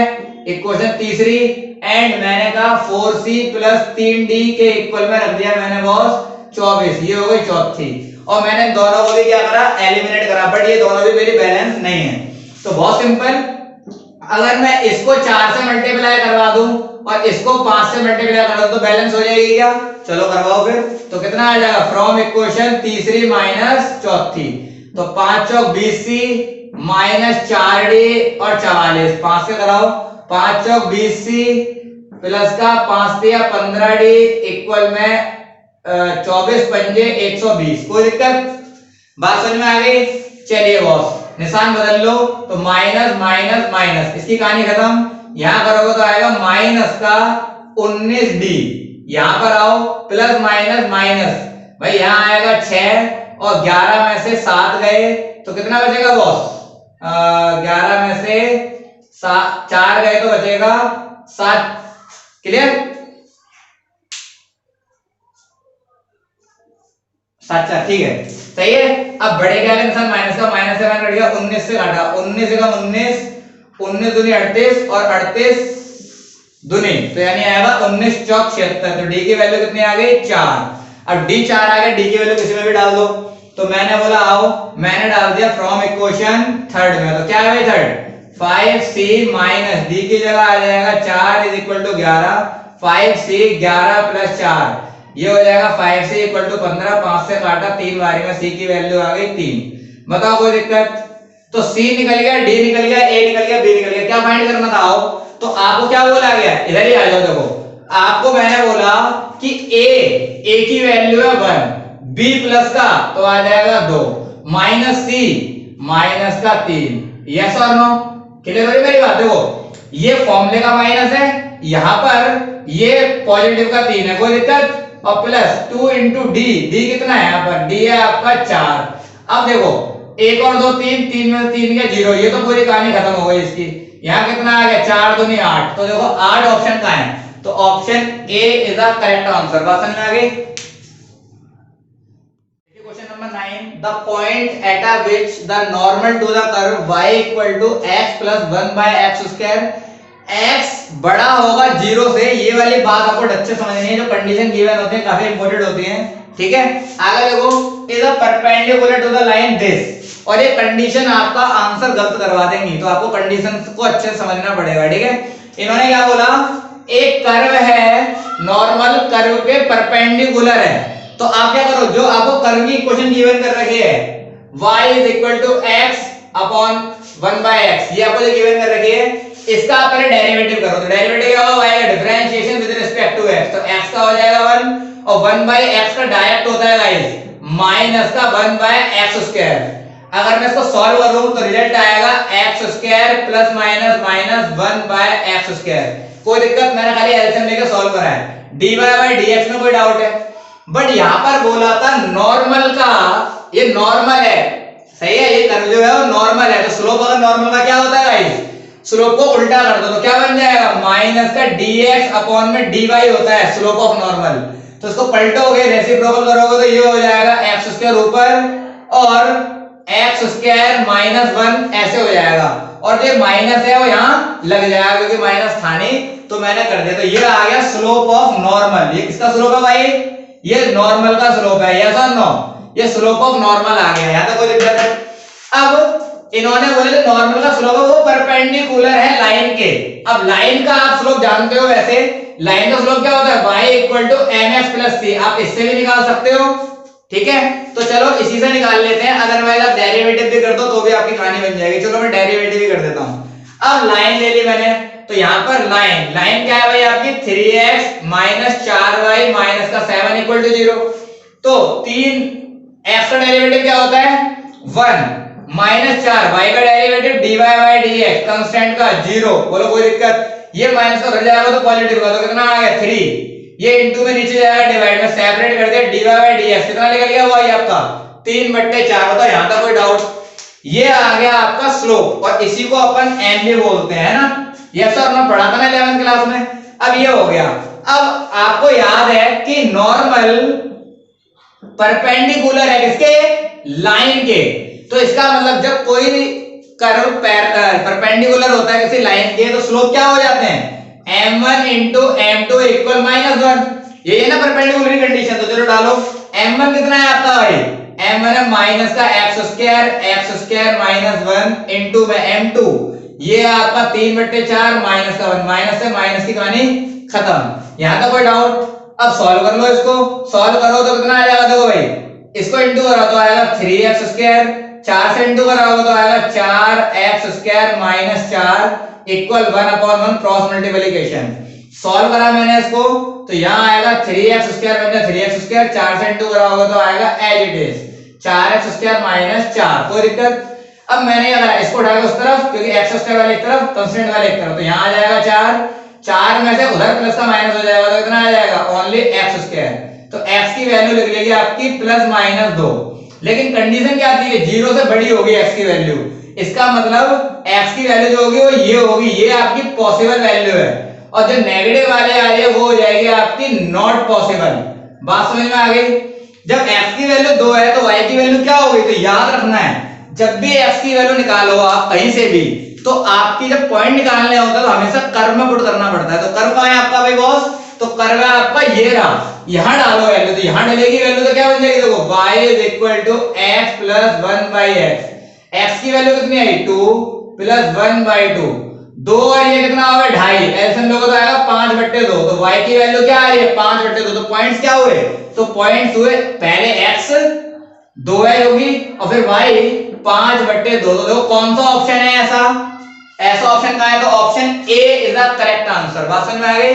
इक्वेशन तीसरी, एंड मैंने कहा 4c प्लस 3d के इक्वल में रख दिया मैंने बॉस 24, ये हो गई चौथी, और मैंने दोनों को भी क्या करा एलिमिनेट करा, बट ये दोनों भी मेरी बैलेंस नहीं है। तो बहुत सिंपल, अगर मैं इसको 4 से मल्टीप्लाई करवा दूं और इसको 5 से मल्टीप्लाई करा दूं तो बैलेंस हो जाएगी क्या, चलो करवाओ फिर। तो कितना आ जाएगा फ्रॉम इक्वेशन तीसरी माइनस चौथी, तो 5 चौक 20c माइनस 4d और 44, 5 से कराओ, 5 चौक 20c प्लस का 5 दिया 15d इक्वल में 24 पंजे 120, कोई दिक्कत, बात समझ में आ गई। चलिए बॉस निशान बदल लो, तो माइनस माइनस माइनस, इसकी कहानी खत्म। यहां करोगे तो आएगा माइनस का 19d, यहां पर आओ प्लस माइनस माइनस, भाई यहां आएगा 6 और 11 में से 7 गए तो कितना बचेगा बॉस, 11 में से 4 गए तो बचेगा 7, क्लियर, 7 4, ठीक है सही है। अब बड़े क्या निशान माइनस का, माइनस से मैंने कट 19 से काटा, 19 से कम 19, 19 दूनी 38 और 38 दुनी, तो यानी आएगा 19 चौक 76। तो डी की वैल्यू कितनी आ गई 4। अब डी 4 आ गया, डी की वैल्यू किसी में भी डाल दो। तो मैंने बोला आओ, मैंने डाल दिया फ्रॉम इक्वेशन थर्ड में। तो क्या है भाई थर्ड 5c माइनस डी की जगह आ जाएगा 4 is equal to 11। 5c 11 plus 4 ये हो जाएगा 5c इक्वल टू 15। 5 से काटा 3 बारी में c की वैल्यू आ गई 3। बताओ कोई दिक्कत? तो c निकल गया, d निकल गया, a निकल गया, b निकल गया। क्या फाइंड करना था? आओ, तो आपको क्या बोला गया, इधर ही आ जाओ। देखो आपको मैंने बोला कि a की वैल्यू है 1, b प्लस का तो आ जाएगा 2, माइनस c माइनस का 3। यस और नो? क्लियर हो मेरी बात? देखो ये फॉर्मूले का माइनस है, यहां पर ये पॉजिटिव का 3 है, कोई दिक्कत? और प्लस 2 इंटू डी, डी कितना है यहाँ पर? डी है आपका 4। अब देखो 1 और 2 3, 3 में 3 का 0, ये तो पूरी कहानी खत्म हो गई इसकी। यहाँ कितना आ गया 4 दूनी 8। तो देखो 8 ऑप्शन कहाँ है? तो option A is the correct answer. बात समझ में आ गई? Question number 9, the point at which the normal to the curve y equal to x plus 1 by x square, x बड़ा होगा 0 से। ये वाली बात आपको अच्छे से समझनी है, जो कंडीशन गिवन होती है काफी इंपॉर्टेंट होती है, ठीक है? आगे देखो is a perpendicular to the line this, और ये कंडीशन आपका आंसर गलत करवा देंगी, तो आपको कंडीशन को अच्छे से समझना पड़ेगा, ठीक है? इन्होंने क्या बोला, एक कर्व है, नॉर्मल कर्व के परपेंडिकुलर है। तो आप क्या करो, जो आपको कर्व की इक्वेशन गिवन कर रखी है y is equal to x upon 1 by x, ये आपको जो गिवन कर रखी है, इसका आप पहले डेरिवेटिव करो। तो डेरिवेटिव क्या होगा? y का differentiation with respect to x। तो x का हो जाएगा 1 और 1 बाय x का डायरेक्ट होता है गाइस माइनस का 1 बाय x स्क्वायर। अगर मैं इसको सॉल्व करूं तो रिजल्ट आएगा x square plus minus minus 1 by x square. कोई दिक्कत? मैंने खाली एलसीएम लेके सॉल्व करा है। dy बाय dx में कोई डाउट है? बट यहां पर बोला था नॉर्मल का, ये नॉर्मल है, सही है? ये कर्व जो है वो नॉर्मल है। तो स्लोप अगर नॉर्मल का क्या होता है गाइस, स्लोप को उल्टा कर दो तो क्या बन जाएगा, माइनस का dx अपॉन में dy होता है स्लोप ऑफ नॉर्मल। तो इसको पलटोगे, रेसिप्रोकल करोगे तो ये हो जाएगा x स्क्वायर ऊपर और x स्क्वायर माइनस 1 ऐसे हो जाएगा, और जो माइनस है वो यहाँ लग जाएगा क्योंकि माइनस था नहीं, तो मैंने कर दिया। तो ये आ गया स्लोप ऑफ नॉर्मल। ये किसका स्लोप है भाई? ये नॉर्मल का स्लोप है, यस और नो? ये स्लोप ऑफ नॉर्मल आ गया, यहां तक कोई दिक्कत है? अब इन्होंने बोले नॉर्मल का स्लोप है वो परपेंडिकुलर है लाइन के। अब लाइन का आप स्लोप जानते हो, वैसे लाइन का स्लोप क्या होता है, y equal to mx plus c। आप इससे भी निकाल सकते हो, ठीक है? तो चलो इसी से निकाल लेते हैं, अदरवाइज आप डेरिवेटिव भी कर दो तो भी आपकी कहानी बन जाएगी। चलो मैं डेरिवेटिव भी कर देता हूं। अब लाइन ले ली मैंने, तो यहां पर लाइन क्या है भाई आपकी 3x माइनस 4y माइनस का 7 इक्वल टू 0। तो 3x का डेरिवेटिव क्या होता है 1 माइनस 4y का derivative dy by dx constant का 0। बोलो कोई दिक्कत? ये माइनस का उधर जाएगा तो पॉजिटिव का, तो कितना आ गया 3। ये इनटू में नीचे जाएगा डिवाइड में, सेपरेट कर दिया dy बाय dx, कितना निकल गया y आपका 3/4। होता है यहां तक कोई डाउट? ये आ गया आपका स्लोप, और इसी को अपन m भी बोलते हैं ना, ये सर मैं पढ़ा था ना 11th क्लास में। अब ये हो गया। अब आपको याद है कि नॉर्मल परपेंडिकुलर है किसके, लाइन के। तो इसका मतलब जब कोई कर्व परपेंडिकुलर होता है किसी लाइन के, तो स्लोप क्या हो जाते हैं m1 इंटू m2 इक्वल -1। ये है ना परपेंडिकुलर कंडीशन। तो चलो डालो, m1 कितना है आपका भाई, m1 है माइनस का x स्क्वायर माइनस 1 इंटू में m2, ये आपका 3/4 माइनस का 1, माइनस से माइनस की कहानी खत्म। यहां तक कोई डाउट? अब सॉल्व कर लो, इसको सॉल्व करो तो कितना आ जाएगा, देखो भाई इसको इंटू करो तो आएगा 3x स्क्वायर, 4 से इंटू करोगे तो आएगा 4x square minus 4 equal 1/1 cross multiplication. Solve करा मैंने इसको, तो यहाँ आएगा 3x स्क्वायर बन जाए 3x स्क्वायर, 4 से इंटू करोगे तो आएगा as it is 4x square minus 4। कोई दिक्कत? अब मैंने अगर इसको उठाया उस तरफ, क्योंकि x स्क्वायर वाले एक तरफ, कांस्टेंट वाले एक तरफ, तो यहाँ आ जाएगा 4 में से उधर प्लस का माइनस हो जाएगा, तो कितना आ जाएगा ओनली x स्क्वायर। तो x की वैल्यू लिख लेगी आपकी +-2। लेकिन कंडीशन क्या आती है, 0 से बड़ी होगी x की वैल्यू। इसका मतलब x की वैल्यू जो होगी वो ये होगी, ये आपकी पॉसिबल वैल्यू है, और जो नेगेटिव वाले आ रही है वो हो जाएगी आपकी नॉट पॉसिबल। बात समझ में आ गई? जब x की वैल्यू 2 है तो y की वैल्यू क्या होगी, तो याद रखना है जब भी x की वैल्यू निकालो आप कहीं से भी, तो आपकी जब पॉइंट निकालने होता है तो हमेशा कर्व में पुट करना पड़ता है। तो कर्व कहां है आपका भाई बॉस? तो कर्व है आपका ये रहा, यहां डालो वैल्यू, तो यहां डालेगी वैल्यू तो क्या बन जाएगी? देखो y = x + 1/x। x की वैल्यू कितनी आई? 2 + 1/2, 2 और ये कितना होगा? 2.5। एलसीएम लोगे तो आएगा 5/2। तो y की वैल्यू क्या आ रही है? 5/2। तो पॉइंट्स क्या हुए? तो पॉइंट्स हुए पहले x 2l होगी और फिर y 5/2। तो देखो कौन सा ऑप्शन है ऐसा? ऐसा ऑप्शन कहां है? तो option A is the correct answer. बात समझ में आ गई?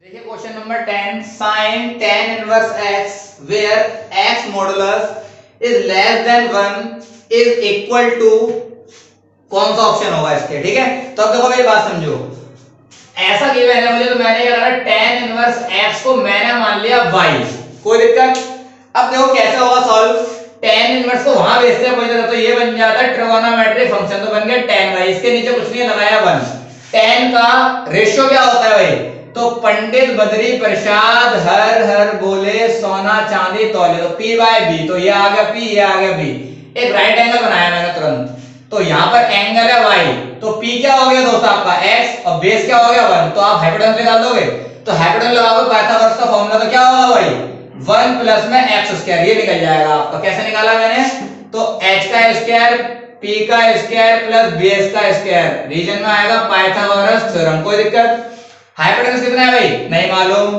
देखिए question number 10, sin tan inverse x where x modulus is less than 1 is equal to, कौन सा ऑप्शन होगा इसके? ठीक है, तो अब देखो मेरी बात समझो, ऐसा गिवन है मुझे, तो मैंने क्या करा? tan इनवर्स x को मैंने मान लिया y। कोई दिक्कत? अब देखो कैसे होगा सॉल्व। tan इनवर्स को वहां भेजते हैं कोई, तो ये बन जाता है ट्रिगोनोमेट्रिक फंक्शन, तो बन गया tan y। इसके नीचे कुछ नहीं लगाया 1। tan का रेशियो क्या होता है भाई? तो पंडित बद्री प्रसाद हर हर बोले सोना चांदी तौले, तो p/b। तो ये आ गया p, ये आ गया b। एक राइट एंगल बनाया मैंने तुरंत, तो यहाँ पर एंगल है y, तो p क्या हो गया दोस्त आपका x और बेस क्या हो गया 1। तो आप हाइपोटेन्यूज निकाल दोगे, तो हाइपोटेन्यूज लगाओगे पाइथागोरस का फॉर्मूला, तो क्या होगा भाई? 1 प्लस में x², ये निकल जाएगा आपका। कैसे निकाला मैंने? तो h का स्क्वायर p का स्क्वायर प्लस bs का स्क्वायर, रीजन में आएगा पाइथागोरस थ्योरम। कोई दिक्कत? हाइपोटेन्यूज कितना है भाई? नहीं मालूम।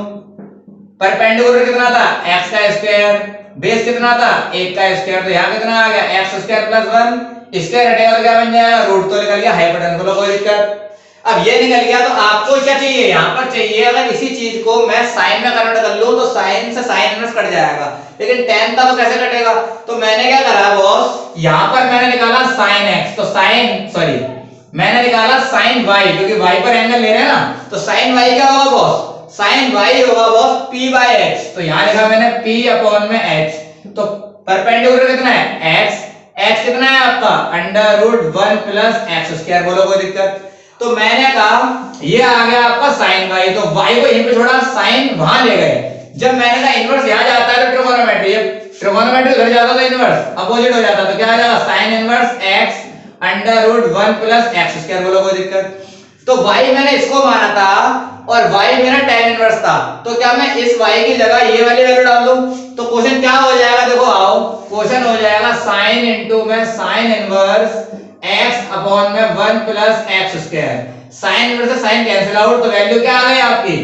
परपेंडिकुलर कितना था? x का स्क्वायर, बेस कितना था? 1 का स्क्वायर, तो यहाँ कितना आ गया? x² + 1, स्क्वायर हटेगा तो क्या बन जाएगा? रूट। तो निकल गया हाइपोटेन्यूज। कोई दिक्कत? अब ये निकल गया, तो आपको क्या चाहिए? यहाँ पर चाहिए, अगर इसी चीज को मैं साइन में कन्वर्ट कर लूं तो साइन से साइन इनवर्स कट जाएगा, लेकिन tan का तो कैसे कटेगा? तो मैंने क्या करा बॉस, यहाँ पर मैंने निकाला sin x, तो मैंने निकाला sin y, क्योंकि y पर एंगल ले रहे हैं ना, तो sin y क्या होगा बॉस? sin y होगा बॉस p/x। तो यहाँ लिखा मैंने p/h। तो परपेंडिकुलर कितना है? x कितना है आपका? √1 + x²। बोलो कोई दिक्कत? तो मैंने कहा ये आ गया आपका sin y, तो y को यहीं पे छोड़ा, sin वहां ले गए। जब मैंने कहा इनवर्स यहां जाता है तो ट्रिगोनोमेट्री, ट्रिगोनोमेट्री उधर जाता तो इनवर्स अपोजिट हो जाता, तो क्या आ जाएगा? sin inverse x √1 + x²। बोलो कोई दिक्कत? तो y मैंने इसको माना था और y मेरा tan इनवर्स था, तो क्या मैं इस y की जगह ये वाली वैल्यू डाल दूं तो क्वेश्चन क्या हो जाएगा? देखो आओ, क्वेश्चन हो जाएगा sin इनटू में sin inverse x/1 + x²। sin inverse से sin कैंसिल आउट, तो वैल्यू क्या आ गई आपकी?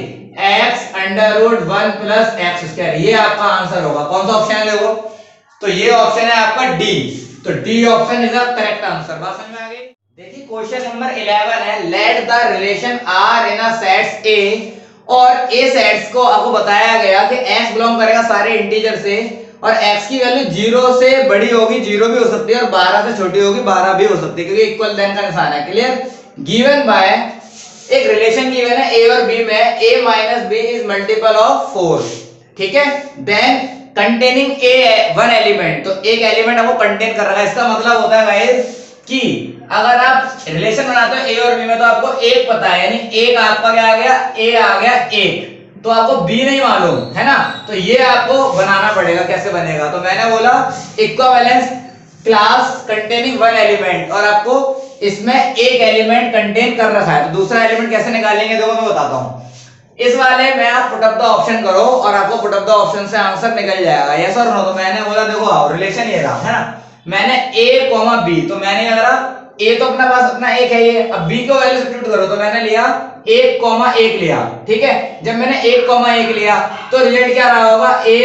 x √1 + x²। ये आपका आंसर होगा। कौन सा ऑप्शन है? देखो, तो ये ऑप्शन है आपका डी। तो D option is the correct answer. बात समझ में आ गई? देखिए क्वेश्चन नंबर 11 है, let the relation R in a sets A, और ए सेट्स को आपको बताया गया कि x बिलोंग करेगा सारे इंटीजर से, और x की वैल्यू 0 से बड़ी होगी, 0 भी हो सकती है, और 12 से छोटी होगी, 12 भी हो सकती है, क्योंकि इक्वल देन का निशान है। क्लियर? गिवन बाय, एक रिलेशन गिवन है a और b में, a - b is multiple of 4। ठीक है? Then containing A one element, तो एक एलिमेंट आपको कंटेन कर रहा है। इसका मतलब होता है गाइस कि अगर आप रिलेशन बनाते हो ए और बी में, तो आपको एक पता है, यानी एक आपका क्या आ गया? ए आ गया एक, तो आपको बी नहीं मालूम है ना, तो ये आपको बनाना पड़ेगा। कैसे बनेगा? तो मैंने बोला equivalence class containing one element, और आपको इसमें एक एलिमेंट कंटेन कर रखा है, तो दूसरा एलिमेंट कैसे निकालेंगे? देखो मैं बताता हूँ। इस वाले में आप पुट अप द ऑप्शन करो और आपको पुट अप द ऑप्शन से आंसर निकल जाएगा, यस और नो। तो मैंने बोला देखो आओ, रिलेशन ये रहा है ना, मैंने a, b, तो मैंने क्या करा? a तो अपना पास अपना एक है ये, अब b को वैल्यू सब्स्टिट्यूट करो, तो मैंने लिया 1, लिया। ठीक है? जब मैंने 1, लिया तो रिजल्ट क्या रहा होगा? a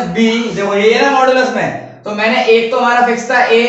- b। देखो ये है ना मॉडुलस में, तो मैंने एक तो हमारा फिक्स था a,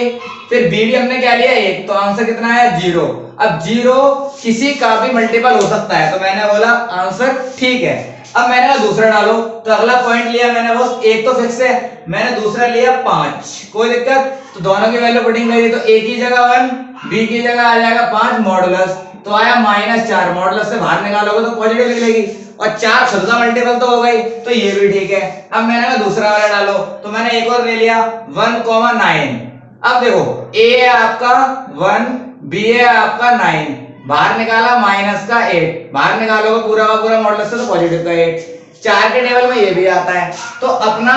फिर b भी हमने क्या लिया? 1, तो आंसर कितना है? 0। अब 0 किसी का भी मल्टीपल हो सकता है, तो मैंने बोला आंसर ठीक है। अब मैंने कहा दूसरा डालो, तो अगला पॉइंट लिया मैंने बस, एक तो फिक्स है, मैंने दूसरा लिया 5। कोई दिक्कत? तो दोनों की वैल्यू पुटिंग करी, तो a की जगह 1, b की जगह आ जाएगा 5 मॉडुलस, तो आया -4। मॉडुलस से बाहर निकालोगे तो पॉजिटिव निकलेगी, और 4 खुद का मल्टीपल तो हो गई, तो ये भी ठीक है। अब मैंने कहा दूसरा वाला डालो, तो मैंने एक और ले लिया 1,9। अब देखो a है आपका 1, b है आपका 9, बाहर निकाला -8, बाहर निकालोगे पूरा का पूरा मॉडुलस से तो पॉजिटिव का 8। 4 के टेबल में ये भी आता है, तो अपना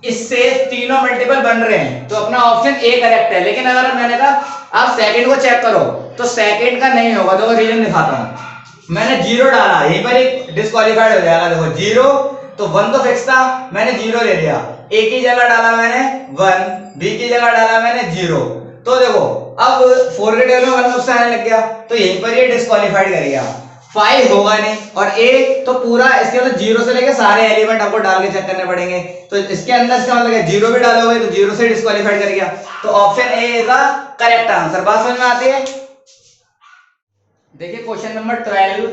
इससे तीनों मल्टीपल बन रहे हैं, तो अपना ऑप्शन ए करेक्ट है। लेकिन अगर मैंने कहा आप सेकंड को चेक करो तो सेकंड का नहीं होगा। देखो रीजन दिखाता हूं, मैंने 0 डाला, यहीं पर एक डिस्क्वालीफाइड हो जाएगा। देखो 0 तो 1 तो फिक्स था, मैंने 0 ले लिया। ए की जगह डाला मैंने 1, बी की जगह डाला मैंने 0। तो देखो अब 4 के टेबल में 1 ऑप्शन आने लग गया, तो यहीं पर ये डिस्क्वालीफाइड कर गया। 5 होगा नहीं, और ए तो पूरा इसके मतलब 0 से लेके सारे एलिमेंट आपको डाल के चेक करने पड़ेंगे। तो इसके अंदर इसका मतलब 0 भी डालोगे तो 0 से डिस्क्वालीफाइड कर गया। तो option A is the correct answer. बात समझ में आती है? देखिए क्वेश्चन नंबर 12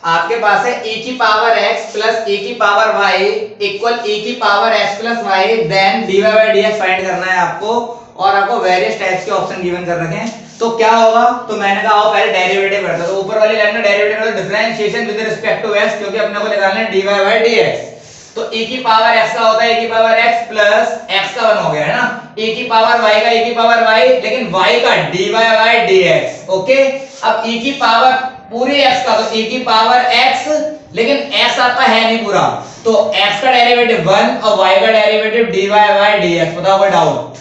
आपके पास है e की पावर x प्लस e की पावर y इक्वल e की power x plus y then dy by dx find करना है आपको, और आपको वेरियस टाइप्स के ऑप्शन गिवन कर रखे हैं। तो क्या होगा, तो मैंने कहा आओ पहले डेरिवेटिव करते हैं। तो ऊपर वाली लाइन में डेरिवेटिव मतलब differentiation with respect to x, क्योंकि अपने को निकालना है dy by dx। तो e की पावर x का होता है e की पावर x प्लस x का 1 हो गया है ना, e की पावर y का e की पावर y, लेकिन y का dy by dx। ओके, अब e की पावर पूरी x का, तो e की पावर x, लेकिन x आपका है नहीं पूरा, तो x का डेरिवेटिव 1 और y का डेरिवेटिव dy by dx। बताओ कोई डाउट?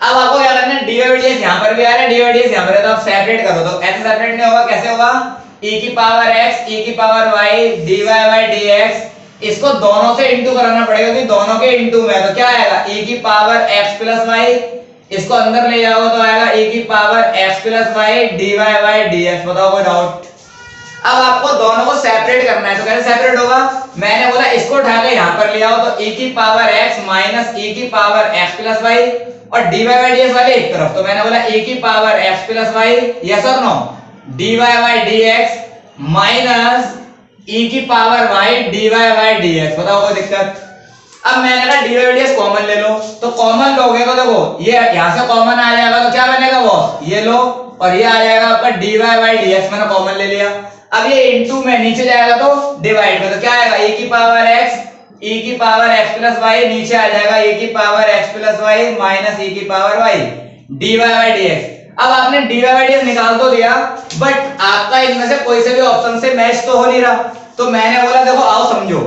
अब आपको क्या करना है, dy by dx यहां पर भी आ रहा है, dy by dx यहां पर है, तो आप सेपरेट करो। तो x सेपरेट नहीं होगा, कैसे होगा? e की पावर x e की power y dy by dx, इसको दोनों से इंटू कराना पड़ेगा, क्योंकि दोनों के इंटू में, तो क्या आएगा e की पावर x प्लस y, इसको अंदर ले जाओ तो आएगा e की power x plus y dy by dx। बताओ कोई डाउट? अब आपको दोनों को सेपरेट करना है, तो कैसे सेपरेट होगा? मैंने बोला इसको उठा के यहां पर ले आओ, तो e की पावर x माइनस e की पावर x प्लस y, और dy by dx वाले एक तरफ, तो मैंने बोला e की power x plus y, yes और no, dy by dx minus e की power y dy by dx। बताओ कोई दिक्कत? अब मैंने कहा dy by dx कॉमन ले लो, तो कॉमन लोगे तो देखो ये यहां से कॉमन आ जाएगा, तो क्या बनेगा बॉस? ये लो, और ये आ जाएगा आपका dy by dx, मैंने कॉमन ले लिया। अब ये इनटू में नीचे जाएगा तो डिवाइड में, तो क्या आएगा e की पावर x e की पावर x प्लस y, नीचे आ जाएगा e की power x plus y minus e की power y dy by dx। अब आपने dy by dx निकाल तो दिया, बट आपका इनमें से कोई से भी ऑप्शन से मैच तो हो नहीं रहा, तो मैंने बोला देखो आओ समझो,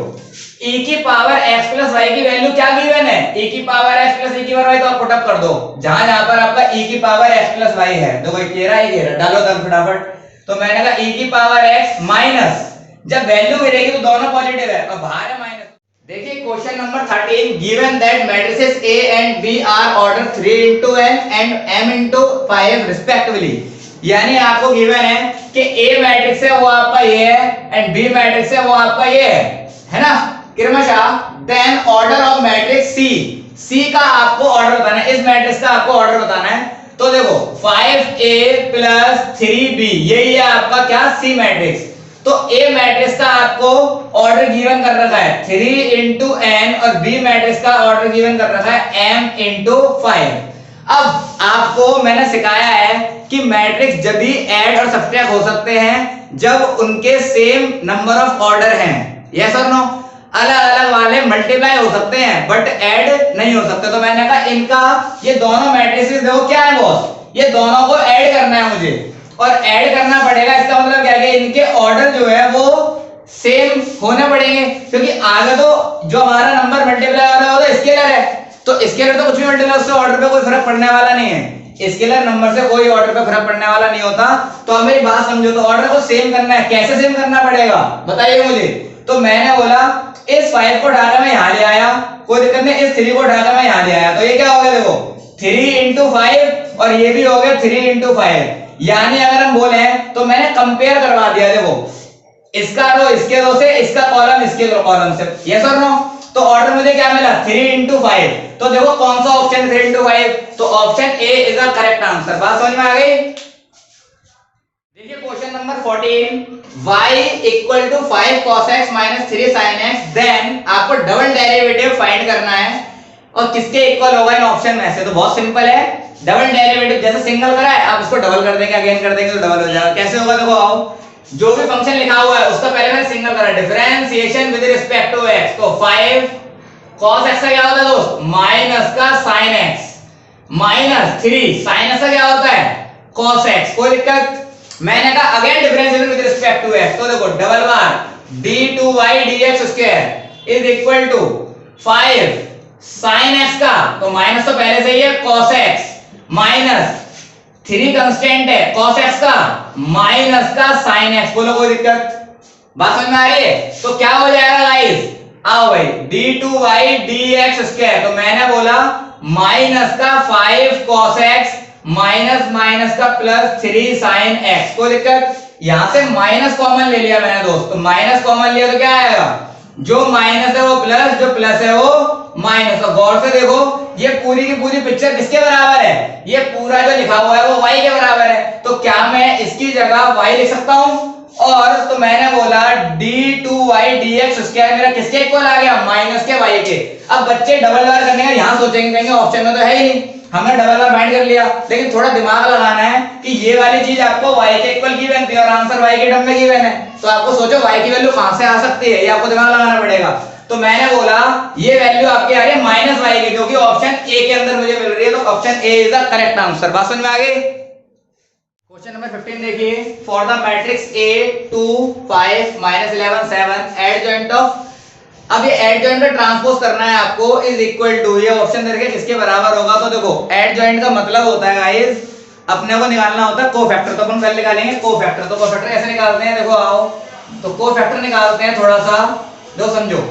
e की पावर x प्लस y की वैल्यू क्या गिवन है? e की पावर x प्लस e की पावर y, तो आप पुट अप कर दो जहां जहां पर आपका e की पावर x प्लस y है। देखो ये कह रहा डालो तब फटाफट। तो मैंने कहा e की पावर x माइनस, जब वैल्यू मिलेगी तो दोनों पॉजिटिव है और बाहर है माइनस। देखिए question number 13, given that matrices A and B are order 3 into n and m into 5 respectively. यानी आपको गिवन है कि A मैट्रिक्स है वो आपका ये है, एंड B मैट्रिक्स है वो आपका ये है ना क्रमशः। Then order of matrix C का आपको ऑर्डर बताना है, इस मैट्रिक्स का आपको ऑर्डर बताना है। तो देखो 5A प्लस 3B यही है आपका क्या? C matrix. तो A मैट्रिक्स का आपको ऑर्डर गिवन कर रखा है 3 into n, और B मैट्रिक्स का ऑर्डर गिवन कर रखा है m into 5। अब आपको मैंने सिखाया है कि मैट्रिक्स जब भी ऐड और सब्ट्रैक्ट हो सकते हैं जब उनके सेम नंबर ऑफ ऑर्डर हैं, यस और नो। अलग अलग वाले मल्टीप्लाई हो सकते हैं बट ऐड नहीं हो सकते। तो मैंने कहा इनका ये दोनों मैट्रिसेस देखो क्या है बॉस, ये दोनों को ऐड करना है मुझे, और ऐड करना पड़ेगा। इसका मतलब क्या है, इनके ऑर्डर जो है वो सेम होने पड़ेंगे, क्योंकि आगे तो जो हमारा नंबर मल्टीप्लाई हो रहा है वो तो स्केलर है, तो स्केलर तो कुछ भी मल्टीप्लाई, उससे ऑर्डर पे कोई फर्क पड़ने वाला नहीं है। स्केलर नंबर से कोई ऑर्डर पे फर्क पड़ने वाला नहीं होता। तो अब मेरी बात समझो, तो ऑर्डर को सेम करना है, कैसे सेम करना पड़ेगा बताइए मुझे। तो मैंने बोला इस 5 को उठाकर मैं यहां ले आया, कोई दिक्कत नहीं, इस 3 को उठाकर मैं यहां ले आया, तो ये क्या हो गया देखो 3 into 5, और ये भी हो गया 3 into 5। यानी अगर हम बोले तो मैंने कंपेयर करवा दिया, देखो इसका रो इसके रो से, इसका कॉलम इसके कॉलम से, यस और नो। तो ऑर्डर मुझे क्या मिला 3 into 5। तो देखो कौन सा ऑप्शन 3 into 5, तो option A is the correct answer. बात समझ में आ गई? देखिए question number 14, y equal to 5 cos x minus 3 sin x, देन आपको डबल डेरिवेटिव फाइंड करना है, और किसके इक्वल होगा इन ऑप्शन में से। तो बहुत सिंपल है, डबल डेरिवेटिव जैसे सिंगल करा है आप इसको डबल कर देंगे, अगेन कर देंगे तो डबल हो जाएगा। कैसे होगा देखो आओ, जो भी फंक्शन लिखा हुआ है उसका पहले मैंने सिंगल करा, differentiation with respect to x, तो 5 cos x का क्या होता है दोस्त, माइनस का sin x, minus 3 sin x का क्या होता है cos x। कोई दिक्कत? मैंने कहा again differentiation with respect to x, तो देखो डबल बार d2y dx स्क्वायर is equal to 5 sine x का, तो माइनस तो पहले से ही है, कॉस एक्स माइनस 3 कांस्टेंट है कॉस एक्स का माइनस का साइन एक्स। बोलो कोई दिक्कत? बात समझ में आ रही है? तो क्या हो जाएगा गाइस, आओ भाई, d2y dx स्क्वायर, तो मैंने बोला माइनस का 5 cos x माइनस माइनस का प्लस 3 sin x। कोई दिक्कत? यहां से माइनस कॉमन ले लिया मैंने दोस्त, तो माइनस कॉमन लिया तो क्या आएगा, जो माइनस है वो प्लस, जो प्लस है वो माइनस। तो गौर से देखो, ये पूरी की पूरी पिक्चर किसके बराबर है, ये पूरा जो लिखा हुआ है वो y के बराबर है। तो क्या मैं इसकी जगह y लिख सकता हूं? और तो मैंने बोला d2y dx स्क्वायर मेरा किसके इक्वल आ गया, माइनस के y के। अब बच्चे डबल बार करने का यहां सोचेंगे, कहेंगे ऑप्शन में तो है ही नहीं, हमने डबल बार फाइंड कर लिया। लेकिन थोड़ा दिमाग लगाना है कि ये वाली चीज आपको y के इक्वल गिवन थी और आंसर y के टर्म में गिवन है, तो आपको सोचो y की वैल्यू कहां से आ सकती है, ये आपको दिमाग लगाना पड़ेगा। तो मैंने बोला ये वैल्यू आपकी आ रही है माइनस y की, जो कि ऑप्शन ए के अंदर मुझे मिल रही है, तो option A is the correct answer. बात समझ में आ गई? क्वेश्चन नंबर 15 देखिए, for the matrix A 2 5 -11 7 adjoint of, अब ये एडजॉइंट का ट्रांसपोज करना है आपको, इज इक्वल टू, ये ऑप्शन दे रखे किसके बराबर होगा। तो देखो एडजॉइंट का मतलब होता है गाइस, अपने को निकालना होता है कोफैक्टर, तो अपन कल निकालेंगे कोफैक्टर। तो कोफैक्टर ऐसे निकालते हैं, देखो आओ, तो कोफैक्टर निकालते हैं थोड़ा सा, दो समझो,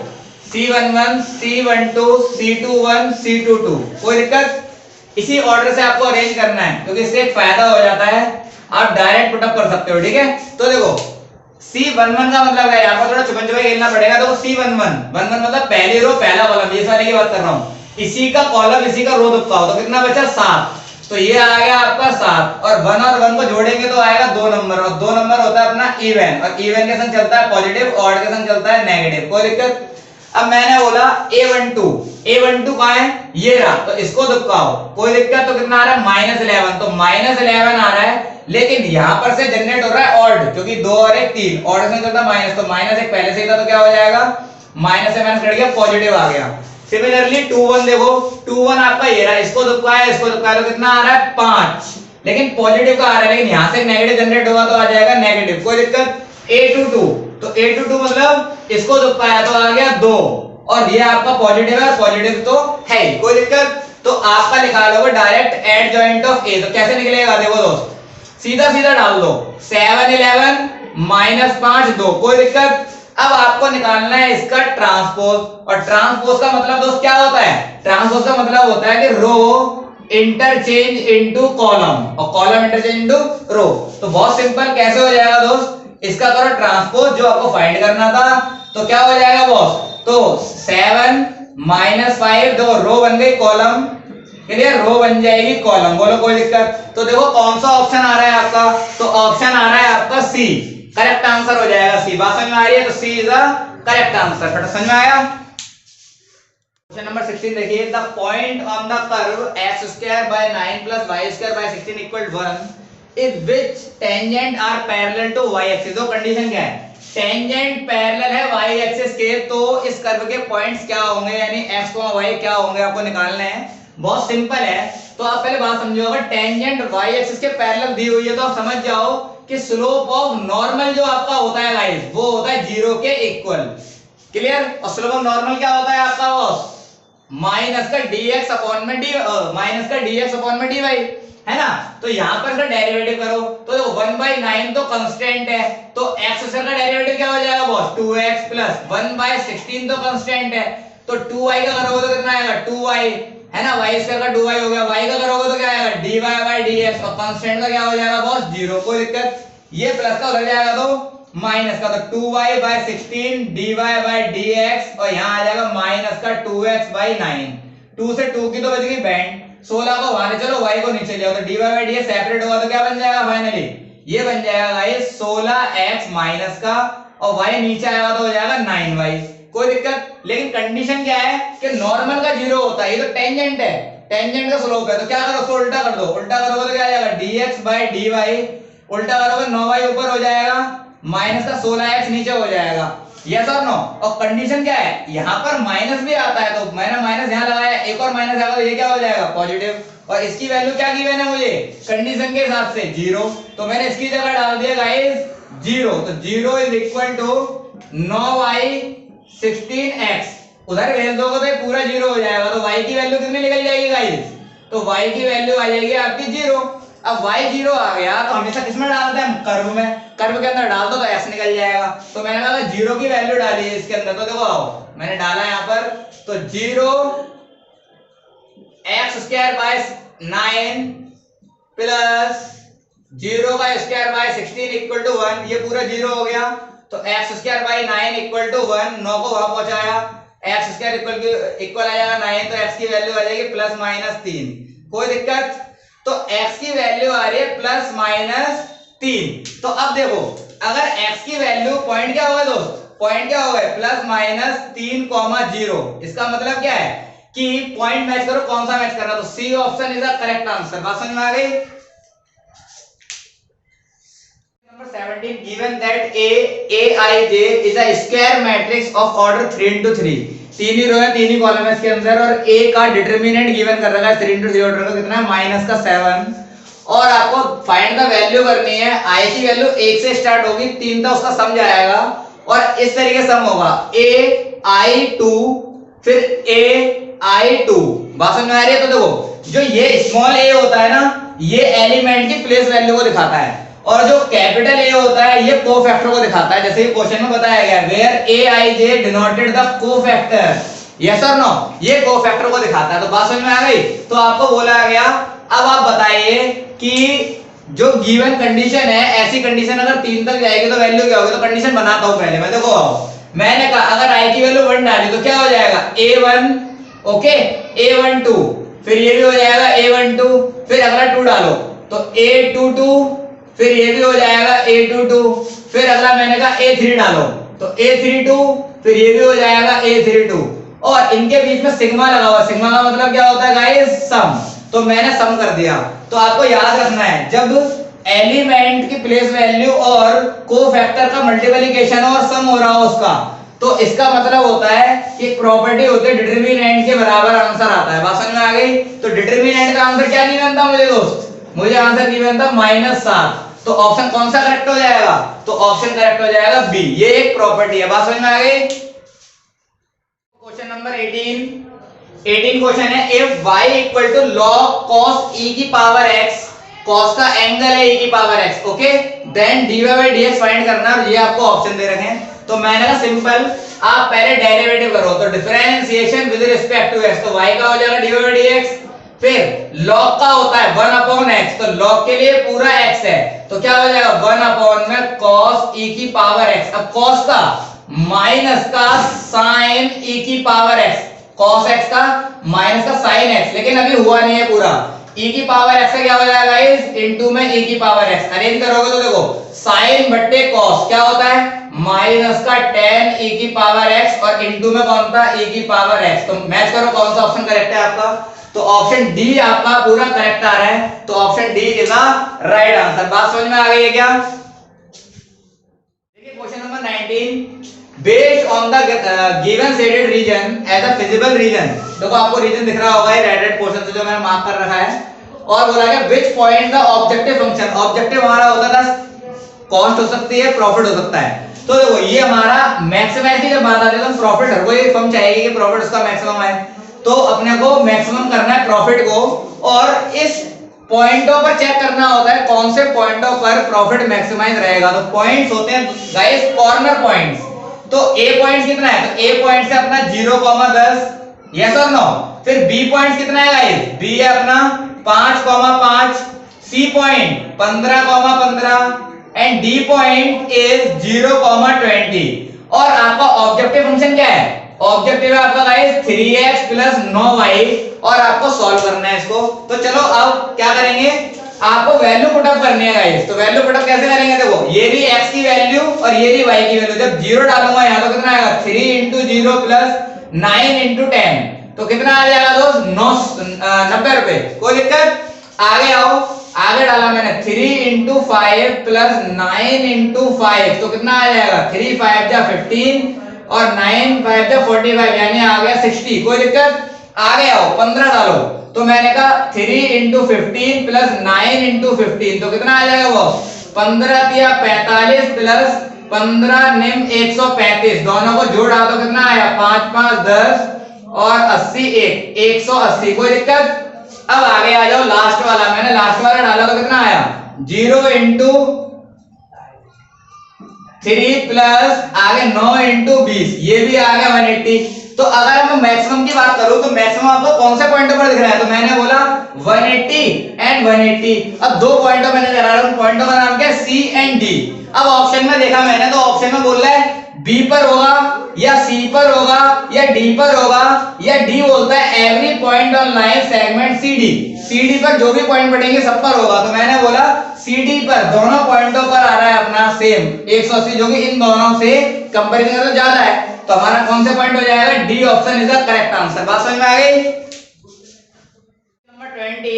C11 C12 C21 C22। कोई दिक्कत? इसी ऑर्डर से आपको अरेंज करना है, क्योंकि इससे एक फायदा हो जाता है, आप डायरेक्ट पुटअप कर सकते हो, ठीक है। तो देखो C11 का मतलब है, यहाँ पर थोड़ा छुपन छुपन खेलना पड़ेगा। देखो C11 मतलब पहली रो पहला कॉलम, इस वाले की बात कर रहा हूँ, इसी का कॉलम इसी का रो दुपका, तो कितना बचा 7, तो ये आ गया आपका 7, और 1 और 1 को जोड़ेंगे तो आएगा 2 नंबर, और 2 नंबर होता है अपना इवन, और इवन के संग चलता है पॉजिटिव, ऑड के संग चलता है नेगेटिव। कोई दिक्कत? अब मैंने बोला A12 कहां है, ये रहा, तो इसको दुपकाओ, कोई दिक्कत? तो कितना आ रहा है -11, तो -11 आ रहा है, लेकिन यहां पर से जनरेट हो रहा है ऑड, क्योंकि 2 और 1 3, ऑड से चलता माइनस, तो -1 पहले से ही था, तो क्या हो जाएगा, माइनस से माइनस कट गया, पॉजिटिव आ गया। सिमिलरली 21 देखो, 21 आपका ये रहा, इसको दुपकाया, तो कितना आ रहा है 5, लेकिन पॉजिटिव का आ रहा है, लेकिन यहां से नेगेटिव जनरेट होगा तो आ जाएगा नेगेटिव। कोई दिक्कत? A22, तो A22 मतलब इसको दुपकाया तो आ गया 2, और ये आपका पॉजिटिव है, पॉजिटिव तो है ही, कोई दिक्कत? तो आपका निकाल लोगे डायरेक्ट एडजॉइंट ऑफ A, तो कैसे निकलेगा, देखो दोस्त, सीधा सीधा डाल दो, 7 11 -5 2। कोई दिक्कत? अब आपको निकालना है इसका ट्रांसपोज, और ट्रांसपोज का मतलब दोस्त क्या होता है, ट्रांसपोज का मतलब होता है कि रो इंटरचेंज इनटू कॉलम, और कॉलम इंटरचेंज इनटू रो। तो बहुत सिंपल, कैसे हो जाएगा दोस्त, इसका करो ट्रांसपोज जो आपको फाइंड करना था, तो क्या हो जाएगा बॉस, तो 7 -5 दो रो बन गई कॉलम, क्लियर, रो बन जाएगी कॉलम। बोलो कोई दिक्कत? तो देखो कौन सा ऑप्शन आ रहा है आपका, तो ऑप्शन आ रहा है आपका सी, करेक्ट आंसर हो जाएगा सी। बात समझ में आ रही है? तो C is the correct answer. फटाफट समझ में आया? क्वेश्चन नंबर 16 देखिए, the point on the curve x² by 9 plus y² by 16 equal 1 is which tangent are parallel to y axis। तो कंडीशन क्या है, टेंजेंट पैरेलल है y एक्सिस के, तो इस कर्व के पॉइंट्स क्या होंगे, यानी x, y क्या होंगे, आपको निकालने हैं। बहुत सिंपल है, तो आप पहले बात समझो, अगर टेंजेंट y एक्सिस के पैरेलल दी हुई है तो आप समझ जाओ कि स्लोप ऑफ नॉर्मल जो आपका होता है गाइस, वो होता है 0 के इक्वल, क्लियर। और स्लोप ऑफ नॉर्मल क्या होता है आपका बॉस, माइनस का dx अपॉन में dy, है ना। तो यहां पर इसका डेरिवेटिव करो, तो 1/9 तो कांस्टेंट है, तो x स्क्वायर का डेरिवेटिव क्या हो जाएगा बॉस, 2x प्लस 1/16 तो कांस्टेंट है, तो 2y का करोगे तो कितना आएगा 2y, है ना, y स्क्वायर का 2y हो गया, y का करोगे तो क्या आएगा dy/dx, और कांस्टेंट का क्या हो जाएगा बॉस 0। कोई दिक्कत? ये प्लस का उधर जाएगा तो माइनस का, तो 2y/16 dy/dx, और यहां आ जाएगा माइनस का 2x/9, 2 से 2 की तो बच गई बैंड, 16 को वहां चलो, y को नीचे ले आओ, तो dy/dx सेपरेट होगा तो क्या बन जाएगा फाइनली, ये बन जाएगा गाइस 16x माइनस का, और y नीचे आएगा तो हो जाएगा 9y। कोई दिक्कत? लेकिन कंडीशन क्या है कि नॉर्मल का 0 होता है, ये तो टेंजेंट है, टेंजेंट का स्लोप है, तो क्या करो, उसको उल्टा कर दो, उल्टा करोगे तो क्या आ जाएगा dx/dy, उल्टा करोगे 9y ऊपर हो जाएगा, माइनस का 16x नीचे हो जाएगा, यस और नो। और कंडीशन क्या है, यहां पर माइनस भी आता है, तो मैंने माइनस यहां लगाया, एक और माइनस आएगा तो ये क्या हो जाएगा पॉजिटिव, और इसकी वैल्यू क्या गिवन है मुझे कंडीशन के हिसाब से 0, तो मैंने इसकी जगह डाल दिया गाइस 0, तो 0 is equal to 9y 16x, उधर भेज दोगे तो ये पूरा जीरो हो जाएगा, तो y की वैल्यू कितनी निकल जाएगी गाइस, तो y की वैल्यू आ जाएगी आपकी जीरो। अब y जीरो आ गया तो हमेशा किसमें डालते हैं, कर्व में, कर्व के अंदर डाल दो तो x निकल जाएगा। तो मैंने कहा जीरो की वैल्यू डाली है इसके अंदर, तो देखो आओ मैंने डाला यहाँ पर, तो zero x square by 9 plus zero का स्क्वायर बाय 16 इक्वल टू 1, ये पूरा जीरो हो गया। तो x square by 9 equal to 1, 9 को वहां पहुंचाया, एक्स स्क्वायर इक्वल आ जाएगा 9, तो एक्स की वैल्यू आ जाएगी प्लस माइनस 3, कोई दिक्कत। तो x की वैल्यू आ रही है प्लस माइनस 3। तो अब देखो अगर x की वैल्यू पॉइंट क्या होगा दोस्त, पॉइंट क्या होगा प्लस माइनस 3,0, इसका मतलब क्या है कि पॉइंट मैच करो, कौन सा मैच कर रहा, तो C option is the correct answer. बात समझ में आ गई। Number 17 given that aij is a square matrix of order 3 into 3, तीन ही रो है तीन ही कॉलम है इसके अंदर, और a का डिटरमिनेंट गिवन कर रखा है 3 into 3 ऑर्डर का, कितना है माइनस का 7, और आपको फाइंड द वैल्यू करनी है। i की वैल्यू 1 से स्टार्ट होगी, 3 तक उसका सम जाएगा, और इस तरीके से सम होगा ai2 फिर ai2। बात समझ में आ रही है। तो देखो जो ये स्मॉल a होता है ना, ये एलिमेंट की प्लेस वैल्यू को दिखाता है, और जो कैपिटल A होता है ये कोफैक्टर को दिखाता है, जैसे ये क्वेश्चन में बताया गया है where aij denoted the cofactor, yes और नो, ये कोफैक्टर को दिखाता है। तो बात समझ में आ गई। तो आपको बोला गया अब आप बताइए कि जो गिवन कंडीशन है, ऐसी कंडीशन अगर 3 तक जाएगी तो वैल्यू क्या होगी। तो कंडीशन बनाता हूं पहले मैं, देखो मैंने कहा अगर i की वैल्यू 1 डाली तो क्या हो जाएगा a1, ओके a12, फिर ये भी हो जाएगा a12, फिर अगला 2 डालो तो a22, फिर ये भी हो जाएगा a22, फिर अगला मैंने कहा a3 डालो तो a32, फिर ये भी हो जाएगा a32, और इनके बीच में सिग्मा लगा हुआ, सिग्मा का मतलब क्या होता है गाइस, सम। तो मैंने सम कर दिया। तो आपको याद रखना है जब एलिमेंट की प्लेस वैल्यू और कोफैक्टर का मल्टीप्लिकेशन और सम हो रहा हो उसका, तो इसका मतलब होता है कि प्रॉपर्टी होती है डिटरमिनेंट के बराबर आंसर आता है। बात समझ में आ गई। तो डिटरमिनेंट का आंसर क्या गिवन था मुझे दोस्त, मुझे आंसर गिवन था -7। तो ऑप्शन कौन सा करेक्ट हो जाएगा, तो ऑप्शन करेक्ट हो जाएगा बी, ये एक प्रॉपर्टी है। बात समझ में आ गई। क्वेश्चन नंबर 18 क्वेश्चन है if y equal to log cos e की पावर x, cos का एंगल है e की power x, okay, then dy by dx find करना, और ये आपको ऑप्शन दे रखे हैं। तो मैंने कहा सिंपल, आप पहले डेरिवेटिव करो, तो differentiation with respect to x, तो y का हो जाएगा dy by dx, फिर log का होता है 1/x, तो log के लिए पूरा x है, तो क्या हो जाएगा 1 में cos e की पावर x, अब cos का माइनस का sin e की पावर x, cos x का माइनस का sin x, लेकिन अभी हुआ नहीं है पूरा, e की पावर x का क्या हो जाएगा इस इनटू में e की पावर x, अरेंज करोगे तो देखो sin बट्टे cos क्या होता है माइनस का tan e की पावर x, और इनटू में कौन था e की पावर x। तो मैच करो कौन सा ऑप्शन करेक्ट है आपका, तो ऑप्शन डी आपका पूरा करेक्ट आ रहा है, तो option D is the right answer. बात समझ में आ गई है क्या। देखिए question number 19, based on the given shaded region as a feasible region, देखो आपको रीजन दिख रहा होगा ये रेडेड पोर्शन से जो मैंने मार्क कर रखा है, और बोला गया which point the objective function, objective हमारा होता था कॉस्ट हो सकती है, प्रॉफिट हो सकता है। तो देखो ये हमारा मैक्सिमम की जब बात आती है तो प्रॉफिट हर कोई फर्म चाहेगी कि प्रॉफिट उसका मैक्सिमम है, तो अपने को मैक्सिमम करना है प्रॉफिट को, और इस पॉइंटों पर चेक करना होता है कौन से पॉइंटों पर प्रॉफिट मैक्सिमाइज रहेगा। तो पॉइंट्स होते हैं गाइस कॉर्नर पॉइंट्स, तो ए पॉइंट कितना है, तो ए पॉइंट से अपना 0,10, यस और नो, फिर बी पॉइंट कितना है गाइस, बी है अपना 5,5, C point 15,15, and D point is 0,20, और आपका ऑब्जेक्टिव फंक्शन क्या है, ऑब्जेक्टिव है आपका गाइस 3x + 9y, और आपको सॉल्व करना है इसको। तो चलो अब क्या करेंगे, आपको वैल्यू पुट अप करनी है गाइस। तो वैल्यू पुट अप कैसे करेंगे, देखो ये भी x की वैल्यू और ये भी y की वैल्यू, जब 0 डालूंगा यहां तो कितना आएगा 3 × 0 + 9 × 10, तो कितना आ जाएगा दोस्त 90 रुपए। कोई दिक्कत, आगे आओ, आगे डाला मैंने 3 × 5 + 9 × 5, तो कितना आ जाएगा 3 × 5 = 15 और 9 × 5 = 45, यानी आ गया 60। कोई दिक्कत, आगे आओ 15 डालो, तो मैंने कहा 3 × 15 + 9 × 15, तो कितना आ जाएगा वो 15 × 45 + 15 निम 135, दोनों को जोड़ा तो कितना आया 5 5 10 और 80 180। कोई दिक्कत? अब आगे आ जाओ, लास्ट वाला मैंने लास्ट वाला डाला तो कितना आया 0 इंटू 3 प्लस आगे 9 इंटू 20, ये भी आ गया 180। तो अगर मैं मैक्सिमम की बात करूं तो मैक्सिमम आपको कौन से पॉइंटों पर दिख रहा है? तो मैंने बोला 180 एंड 180। अब दो पॉइंटों मैंने लगा रहा हूं, पॉइंटों का नाम क्या है? सी एंड डी। अब ऑप्शन में देखा मैंने तो ऑप्शन में बोल रहा है बी पर होगा या सी पर होगा या डी पर होगा, या डी बोलता है every point on line segment CD, CD पर जो भी पॉइंट पड़ेंगे सब पर होगा। तो मैंने बोला सीडी पर दोनों पॉइंटों पर आ रहा है अपना सेम 180, जो कि इन दोनों से कंपैरिजन में तो ज्यादा है, तो हमारा कौन से पॉइंट हो जाएगा? D option is the correct answer. बात समझ में आ गई? Number 20,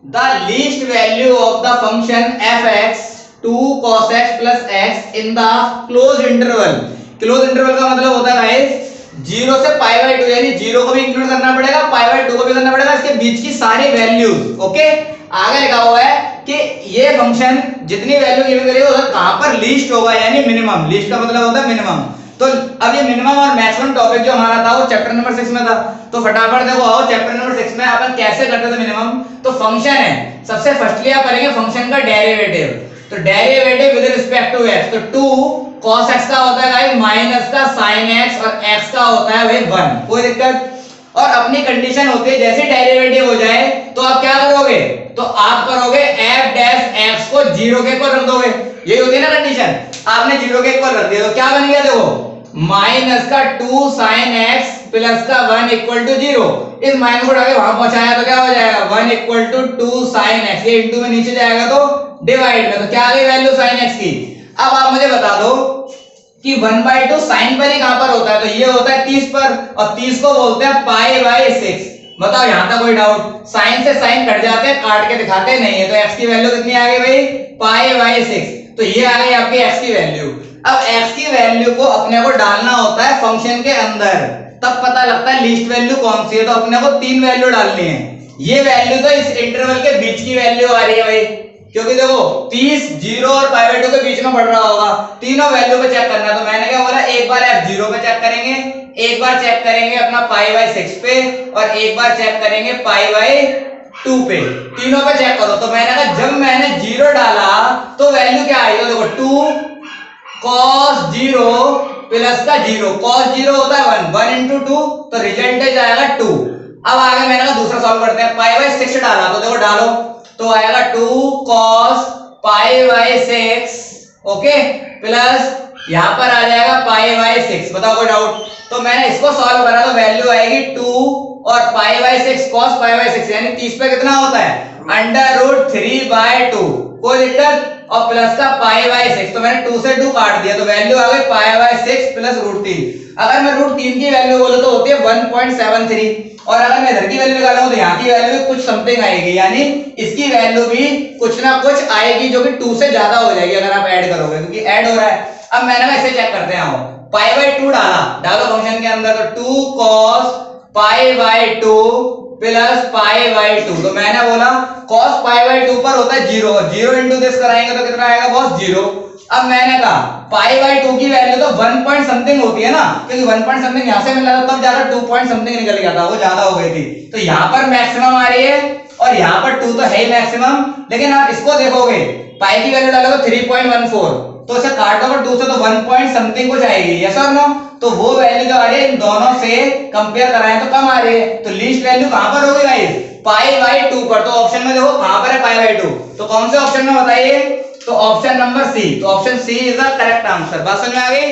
the least value of the function fx 2 cos x plus x in the closed interval। Close interval का मतलब होता है गाइस 0 से π/2, यानी 0 को भी इंक्लूड करना पड़ेगा, π/2 को भी करना पड़ेगा, इसके बीच की सारी वैल्यूज। ओके, आगे लिखा हुआ है कि ये फंक्शन जितनी वैल्यू गिवन करेगा उधर कहां पर लीस्ट होगा, यानी मिनिमम। लीस्ट का मतलब होता है मिनिमम। तो अब ये मिनिमम और मैक्सिमम टॉपिक जो हमारा था वो चैप्टर नंबर 6 में था, तो फटाफट देखो आओ चैप्टर नंबर 6 में अपन कैसे करते थे मिनिमम। तो फंक्शन है, सबसे फर्स्टली आप करेंगे फंक्शन का डेरिवेटिव। तो derivative with respect to x, तो 2 cos x का होता है गाइस माइनस का sin x और x का होता है भाई 1। कोई दिक्कत? और अपनी कंडीशन होती है जैसे डेरिवेटिव हो जाए तो आप क्या करोगे? तो आप करोगे f डैश x को 0 के इक्वल रख दोगे, यही होती है ना कंडीशन। आपने 0 के इक्वल रख दिया तो क्या बन गया? देखो माइनस का 2 sin x प्लस का 1 इक्वल टू 0। इस माइनस को आगे वहां पहुंचाया तो क्या हो जाएगा 1 इक्वल टू 2 sin x, ये इनटू में नीचे जाएगा तो डिवाइड में, तो क्या आ गई वैल्यू sin x की। अब आप मुझे बता दो कि 1/2 साइन पर ही कहां पर होता है? तो ये होता है 30 पर, और 30 को बोलते हैं π/6। बताओ यहां तक कोई डाउट? साइन से साइन कट जाते हैं, काट के दिखाते नहीं है। तो x की वैल्यू कितनी आ गई भाई π/6, तो ये आ गई आपकी x की वैल्यू। अब x की वैल्यू को अपने को डालना होता है फंक्शन के अंदर, तब पता लगता है लीस्ट वैल्यू कौन सी है। तो अपने को 3 वैल्यू डालनी है। ये वैल्यू तो इस इंटरवल के बीच की वैल्यू आ रही है भाई, क्योंकि देखो 30 0 और π/2 के बीच में बढ़ रहा होगा, तीनों वैल्यू पे चेक करना है। तो मैंने क्या बोला, एक बार f0 पे चेक करेंगे, एक बार चेक करेंगे अपना π/6 पे, और एक बार चेक करेंगे π/2 पे। तीनों पे चेक करो। तो मैंने कहा जब मैंने 0 डाला तो वैल्यू क्या आई? तो देखो 2 cos 0 प्लस का 0, cos 0 होता है 1, 1 into 2, तो रिजल्ट जाएगा 2। अब आगे मैंने कहा दूसरा सॉल्व करते हैं। π/6 डाला तो देखो डालो तो आएगा 2 cos π/6, ओके, प्लस यहां पर आ जाएगा π/6। बताओ कोई डाउट? तो मैंने इसको सॉल्व करा तो वैल्यू आएगी 2 और π/6 cos π/6, यानी 30 पे कितना होता है √3/2। कोई दिक्कत? और प्लस का π/6, तो मैंने 2 से 2 काट दिया तो वैल्यू आ गई π/6 प्लस √3। अगर मैं √3 की वैल्यू बोलूं तो होती है 1.73, और अगर मैं इधर की वैल्यू निकालूं तो यहाँ की वैल्यू कुछ समथिंग आएगी, यानी इसकी वैल्यू भी कुछ ना कुछ आएगी जो कि 2 से ज्यादा हो जाएगी अगर आप ऐड करोगे, क्योंकि ऐड हो रहा है। अब मैंने इसे चेक करते हैं, π/2 डालो फंक्शन के अंदर, तो 2 cos π/2 प्लस π/2, तो मैंने बोला cos π/2 पर होता है 0, 0 इंटू दिस कराएंगे तो कितना आएगा बॉस 0। अब मैंने कहा π/2 की वैल्यू तो 1 पॉइंट समथिंग होती है ना, क्योंकि 1 पॉइंट समथिंग यहां से मिला था तब ज्यादा 2 पॉइंट समथिंग निकल गया था, वो ज्यादा हो गई थी। तो यहां पर मैक्सिमम आ रही है और यहां पर 2 तो है ही मैक्सिमम, लेकिन आप इसको देखोगे पाई की वैल्यू डालोगे 3.14, तो इसे काटोगे 2 से तो 1 पॉइंट समथिंग कुछ आएगी, यस और नो? तो वो वैल्यू जो आ रही है इन दोनों से कंपेयर कराएं तो कम आ रही है। तो लीस्ट वैल्यू कहां पर होगी गाइस? π/2 पर। तो ऑप्शन में देखो कहां पर है π/2, तो कौन से ऑप्शन में बताइए? तो ऑप्शन नंबर सी। तो option C is the correct answer. बात समझ में आ गई?